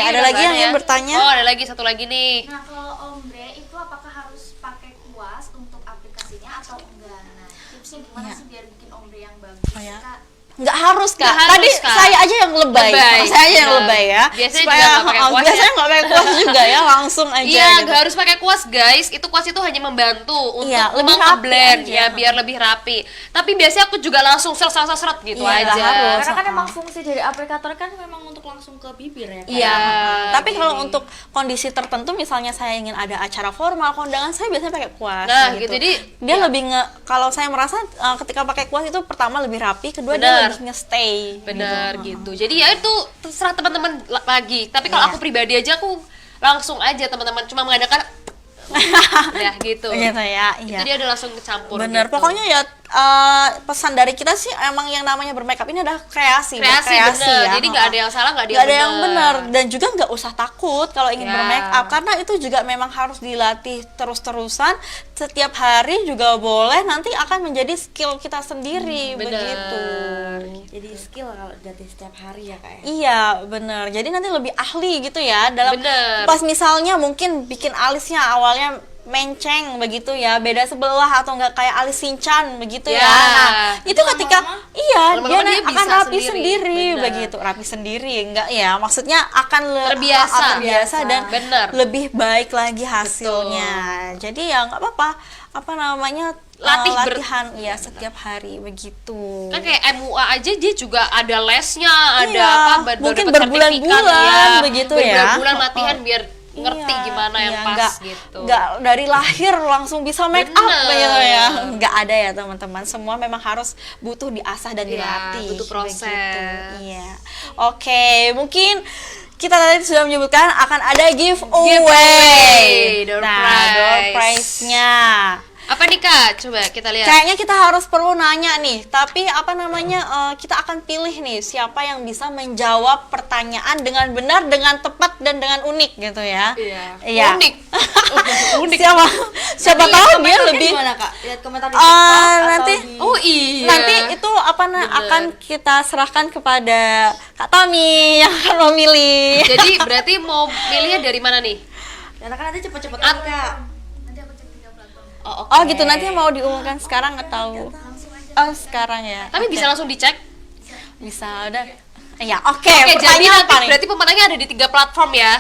Ada lagi yang ingin bertanya? Oh, ada lagi satu lagi nih. Nah, kalau ombre itu apakah harus pakai kuas untuk aplikasinya atau enggak? Nah, tipsnya gimana sih biar bikin ombre yang bagus, ya. Kak? Nggak harus Kak. Nggak harus, Tadi Kak. saya aja yang lebay. Saya aja yang Benar. lebay ya. Biasanya Supaya, juga nggak pakai kuas biasanya ya. nggak pakai kuas juga ya, langsung aja. Iya, gitu. nggak harus pakai kuas guys. Itu kuas itu hanya membantu untuk Iya, lebih memang rapi blend aja. ya, biar lebih rapi. Tapi biasanya aku juga langsung seret gitu Iya, aja. nggak harus. Karena kan emang fungsi dari aplikator kan memang untuk langsung ke bibir ya. Kak? Iya, tapi kalau gini. untuk kondisi tertentu, misalnya saya ingin ada acara formal, kondangan, saya biasanya pakai kuas. Nah, gitu. Jadi, dia lebih kalau saya merasa ketika pakai kuas itu pertama lebih rapi, kedua dia Benar. lebih nge-stay. Bener gitu. Jadi ya itu terserah teman-teman lagi. Tapi kalau Iya. aku pribadi aja aku langsung aja teman-teman cuma mengadakan ya gitu. Gitu ya, Itu iya. dia udah langsung kecampur. Bener, gitu. pokoknya ya pesan dari kita sih emang yang namanya bermakeup ini adalah kreasi, kreasi berkreasi bener. ya. Jadi nggak ada yang salah, nggak ada Nggak yang ada yang bener. benar, dan juga nggak usah takut kalau ingin Ya. bermakeup, karena itu juga memang harus dilatih terus-terusan setiap hari juga boleh, nanti akan menjadi skill kita sendiri Bener. begitu. Jadi skill kalau dilatih setiap hari ya Kak ya. Iya bener, jadi nanti lebih ahli gitu ya dalam Bener. pas misalnya mungkin bikin alisnya awalnya menceng begitu ya, beda sebelah atau enggak kayak Alice Shinchan begitu ya. Ya. Nah, itu ketika lama-lama dia akan bisa rapi sendiri. sendiri Benar. begitu, rapi sendiri enggak ya, maksudnya akan terbiasa dan Benar. lebih baik lagi hasilnya. Jadi ya nggak apa-apa, apa namanya, latihan ya setiap hari begitu. Kan kayak MUA aja dia juga ada lesnya, ada Iya, apa, mungkin dapat sertifikat, berbulan-bulan ya. begitu ya. Berbulan latihan biar ngerti Iya, gimana yang iya, pas gitu. nggak dari lahir langsung bisa make up Bener. begitu ya, nggak ada ya teman-teman, semua memang harus butuh diasah dan Iya, dilatih, butuh proses. begitu. Iya, oke, mungkin kita tadi sudah menyebutkan akan ada giveaway. Door Nah, door prize. prize-nya Apa nih Kak? Coba kita lihat. kayaknya kita harus perlu nanya nih, tapi apa namanya, kita akan pilih nih siapa yang bisa menjawab pertanyaan dengan benar, dengan tepat dan dengan unik gitu ya. Iya. Unik. Unik. Siapa tahu dia lebih Gimana Kak? Lihat komentar di TikTok atau nanti di... Oh iya. nanti itu akan kita serahkan kepada Kak Tami yang akan memilih. Jadi berarti mau pilihnya dari mana nih? Karena kan nanti cepet-cepet kan Kak. Nanti aku cek 3 platform. Oh gitu, nanti mau diumumkan sekarang atau sekarang ya? Tapi bisa langsung dicek. Bisa udah. Ya, oke. Oke, jadi Pertanyaan nanti apa nih? berarti pemenangnya ada di 3 platform ya?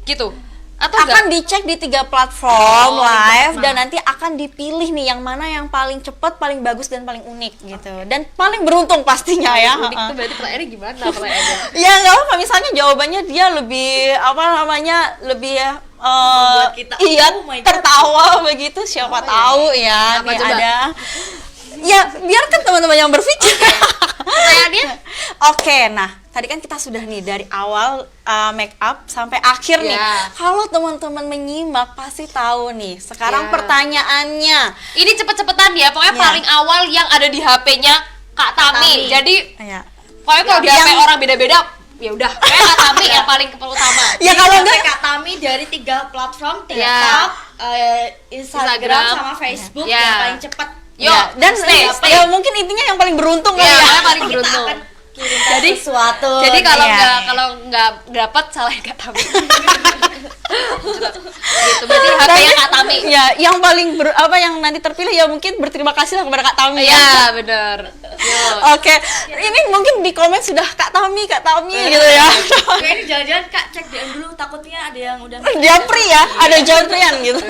Gitu. Atau Akan enggak? dicek di 3 platform Oh, live nah. dan nanti akan dipilih nih yang mana yang paling cepat, paling bagus dan paling unik gitu. Dan paling beruntung pastinya ya. Unik tuh berarti pertanyaannya gimana pertanyaannya? Ya nggak apa, misalnya jawabannya dia lebih apa namanya, lebih Membuat kita, iya, oh my God. tertawa begitu, siapa tahu ya Apa nih coba? ada. Ya biarkan teman-teman yang berpikir. Pertanyaannya? Oke, nah tadi kan kita sudah nih dari awal make up sampai akhir nih. Ya. Kalau teman-teman menyimak pasti tahu nih. Sekarang Ya. pertanyaannya. Ini cepet-cepetan ya, pokoknya Ya. paling awal yang ada di HP-nya Kak Tami. Jadi Ya. pokoknya kalau di HP Yang- orang beda-beda, ya udah. Pokoknya Kak Tami yang paling utama. Ya kalau Sampai enggak Kak Tami dari 3 platform, TikTok, Ya. Instagram, Instagram. sama Facebook Ya. yang paling cepat. Yuk, ya, dan stay. ya mungkin intinya yang paling beruntung Ya, kali ya. pokoknya paling beruntung. Kirimkan sesuatu. Jadi kalau Iya. nggak dapat salah Kak Tami. Gitu, berarti HP-nya Kak Tami. Ya, yang paling yang nanti terpilih ya mungkin berterima kasih lah kepada Kak Tami ya. Iya, benar. Yuk. Oke, ini mungkin di komen sudah Kak Tami gitu ya. Oke, ini jangan-jangan Kak cek DM dulu, takutnya ada yang udah Japri ya, ada Japrian gitu.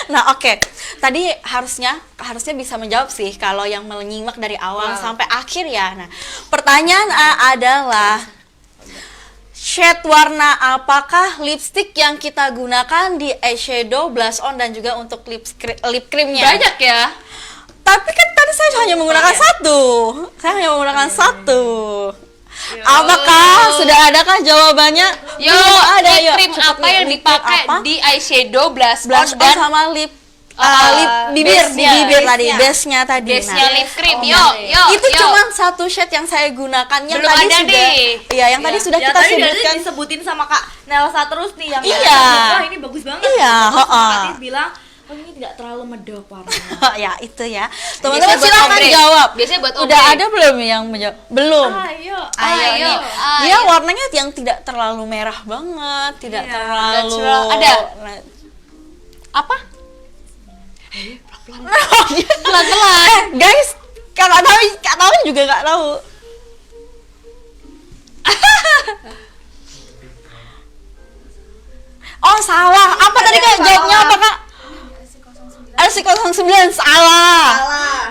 Nah, oke. Tadi harusnya bisa menjawab sih kalau yang menyimak dari awal sampai akhir ya. Nah, pertanyaan adalah shade warna apakah lipstick yang kita gunakan di eyeshadow, blush on dan juga untuk lip creamnya? Banyak ya. Tapi kan tadi saya hanya menggunakan satu. Saya hanya menggunakan satu. Apakah sudah adakah jawabannya? Yo, Belum ada. lip Yuk, cream cepet apa nih. yang Lip cream dipakai apa? di eyeshadow, blush Blush on on dan sama lip bibir, di base-nya. bibir tadi, base-nya tadi. base-nya Nah, lip cream. Oh, Yuk. itu cuma satu shade yang saya gunakan, yang Belum tadi ada sudah. nih. Iya, yang tadi sudah Ya, kita tadi dari sebutkan. disebutin sama Kak Nelsa terus nih yang Iya. wah ini bagus banget. Iya, Terus Kak heeh. Tis bilang, "Oh, ini tidak terlalu medok warnanya." Ya, itu ya. Teman-teman Biasanya buat silakan ombre. jawab. Biasanya buat Udah ombre. ada belum yang menjawab? Belum. Ayo. Ayo Ayo, nih. ayo. Dia warnanya yang tidak terlalu merah banget, tidak Iya, terlalu natural. Ada? Apa? Pelan-pelan. Guys, Kak tahu juga nggak tahu. Oh, salah. Apa tadi Kak jawabnya apa Kak? LC09 salah. Salah.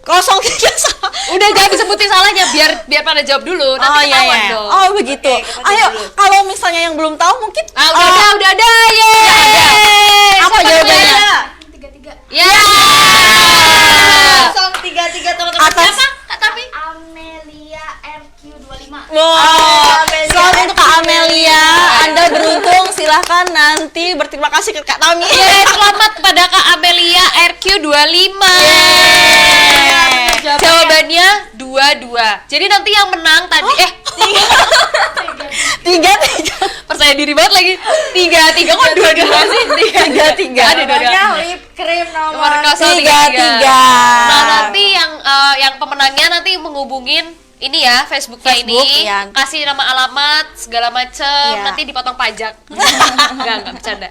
03 salah. Udah jangan disebutin salahnya biar pada jawab dulu. Nanti Oh iya ketahuan ya. dong. Oh begitu. kita Ayo, jawab dulu. kalau misalnya yang belum tahu mungkin Udah ada. Yeay. apa jawabannya? 33. Ya. 033 teman-teman. Atas Siapa? Kak Tami? Amelia RQ25. Wow, Amelia. selamat untuk Kak Amelia. Anda beruntung, silahkan nanti berterima kasih ke Kak Tami. Yeay, selamat kepada Kak Amelia RQ25. Jawabannya 22. Jadi nanti yang menang tadi Tiga. percaya diri banget lagi. 33 kok 22 sih? 33. Ada Namanya lip cream nomor Nomor 033. 33. Nah, nanti yang pemenangnya nanti menghubungin ini ya Facebooknya Facebook, ini ya. kasih nama alamat segala macem, Iya. nanti dipotong pajak. Enggak bercanda.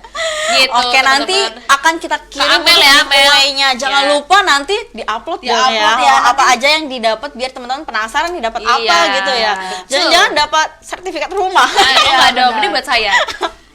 Gitu. Oke, nanti teman-teman. akan kita kirim Amel ya, Amel. giveaway-nya. Jangan Iya. lupa nanti diupload dong Di-upload ya. ya, Apa aja yang didapat biar teman-teman penasaran nih dapat apa Iya, gitu ya. betul. Jangan-jangan dapat sertifikat rumah. Enggak dong, benar. ini buat saya.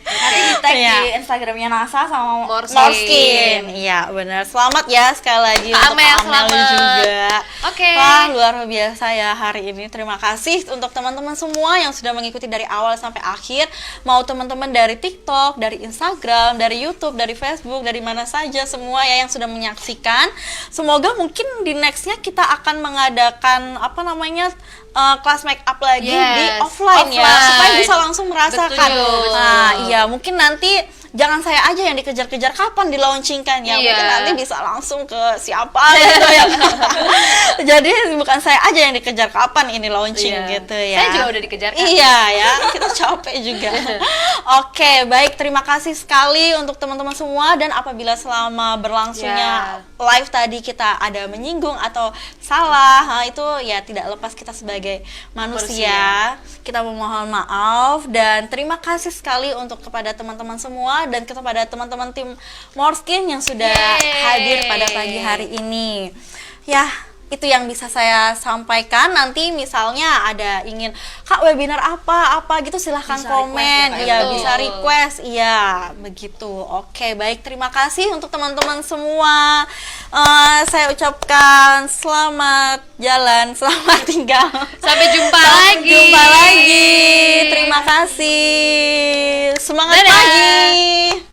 Nanti di tag Iya. di Instagramnya NASA sama Morskin. Morskin, iya benar. Selamat ya sekali lagi Kak untuk Amel, Kak Amel selamat. juga. Oke. Wah, luar biasa ya hari ini. Terima kasih untuk teman-teman semua yang sudah mengikuti dari awal sampai akhir. Mau teman-teman dari TikTok, dari Instagram, dari YouTube, dari Facebook, dari mana saja semua ya yang sudah menyaksikan. Semoga mungkin di nextnya kita akan mengadakan apa namanya kelas make up lagi Yes, di offline ya, offline. supaya bisa langsung merasakan. Betul. Nah, iya mungkin nanti jangan saya aja yang dikejar-kejar kapan di launchingkan ya. Iya. Mungkin nanti bisa langsung ke siapa gitu ya. Jadi bukan saya aja yang dikejar kapan ini launching Iya. gitu ya. Saya juga udah dikejar, Kak. Iya ya, kita capek juga. Oke, baik, terima kasih sekali untuk teman-teman semua, dan apabila selama berlangsungnya live tadi kita ada menyinggung atau salah, itu ya tidak lepas kita sebagai manusia. Kita memohon maaf dan terima kasih sekali untuk kepada teman-teman semua dan kepada teman-teman tim Morskin yang sudah Yeay. hadir pada pagi hari ini. Ya, itu yang bisa saya sampaikan. Nanti misalnya ada ingin Kak webinar apa gitu, silahkan Bisa komen. request ya, Kak. Iya, Betul. bisa request. Iya, begitu. Oke, baik, terima kasih untuk teman-teman semua. Saya ucapkan selamat jalan, selamat tinggal. Sampai jumpa Sampai lagi. jumpa lagi. Terima kasih. Semangat Dadah. pagi.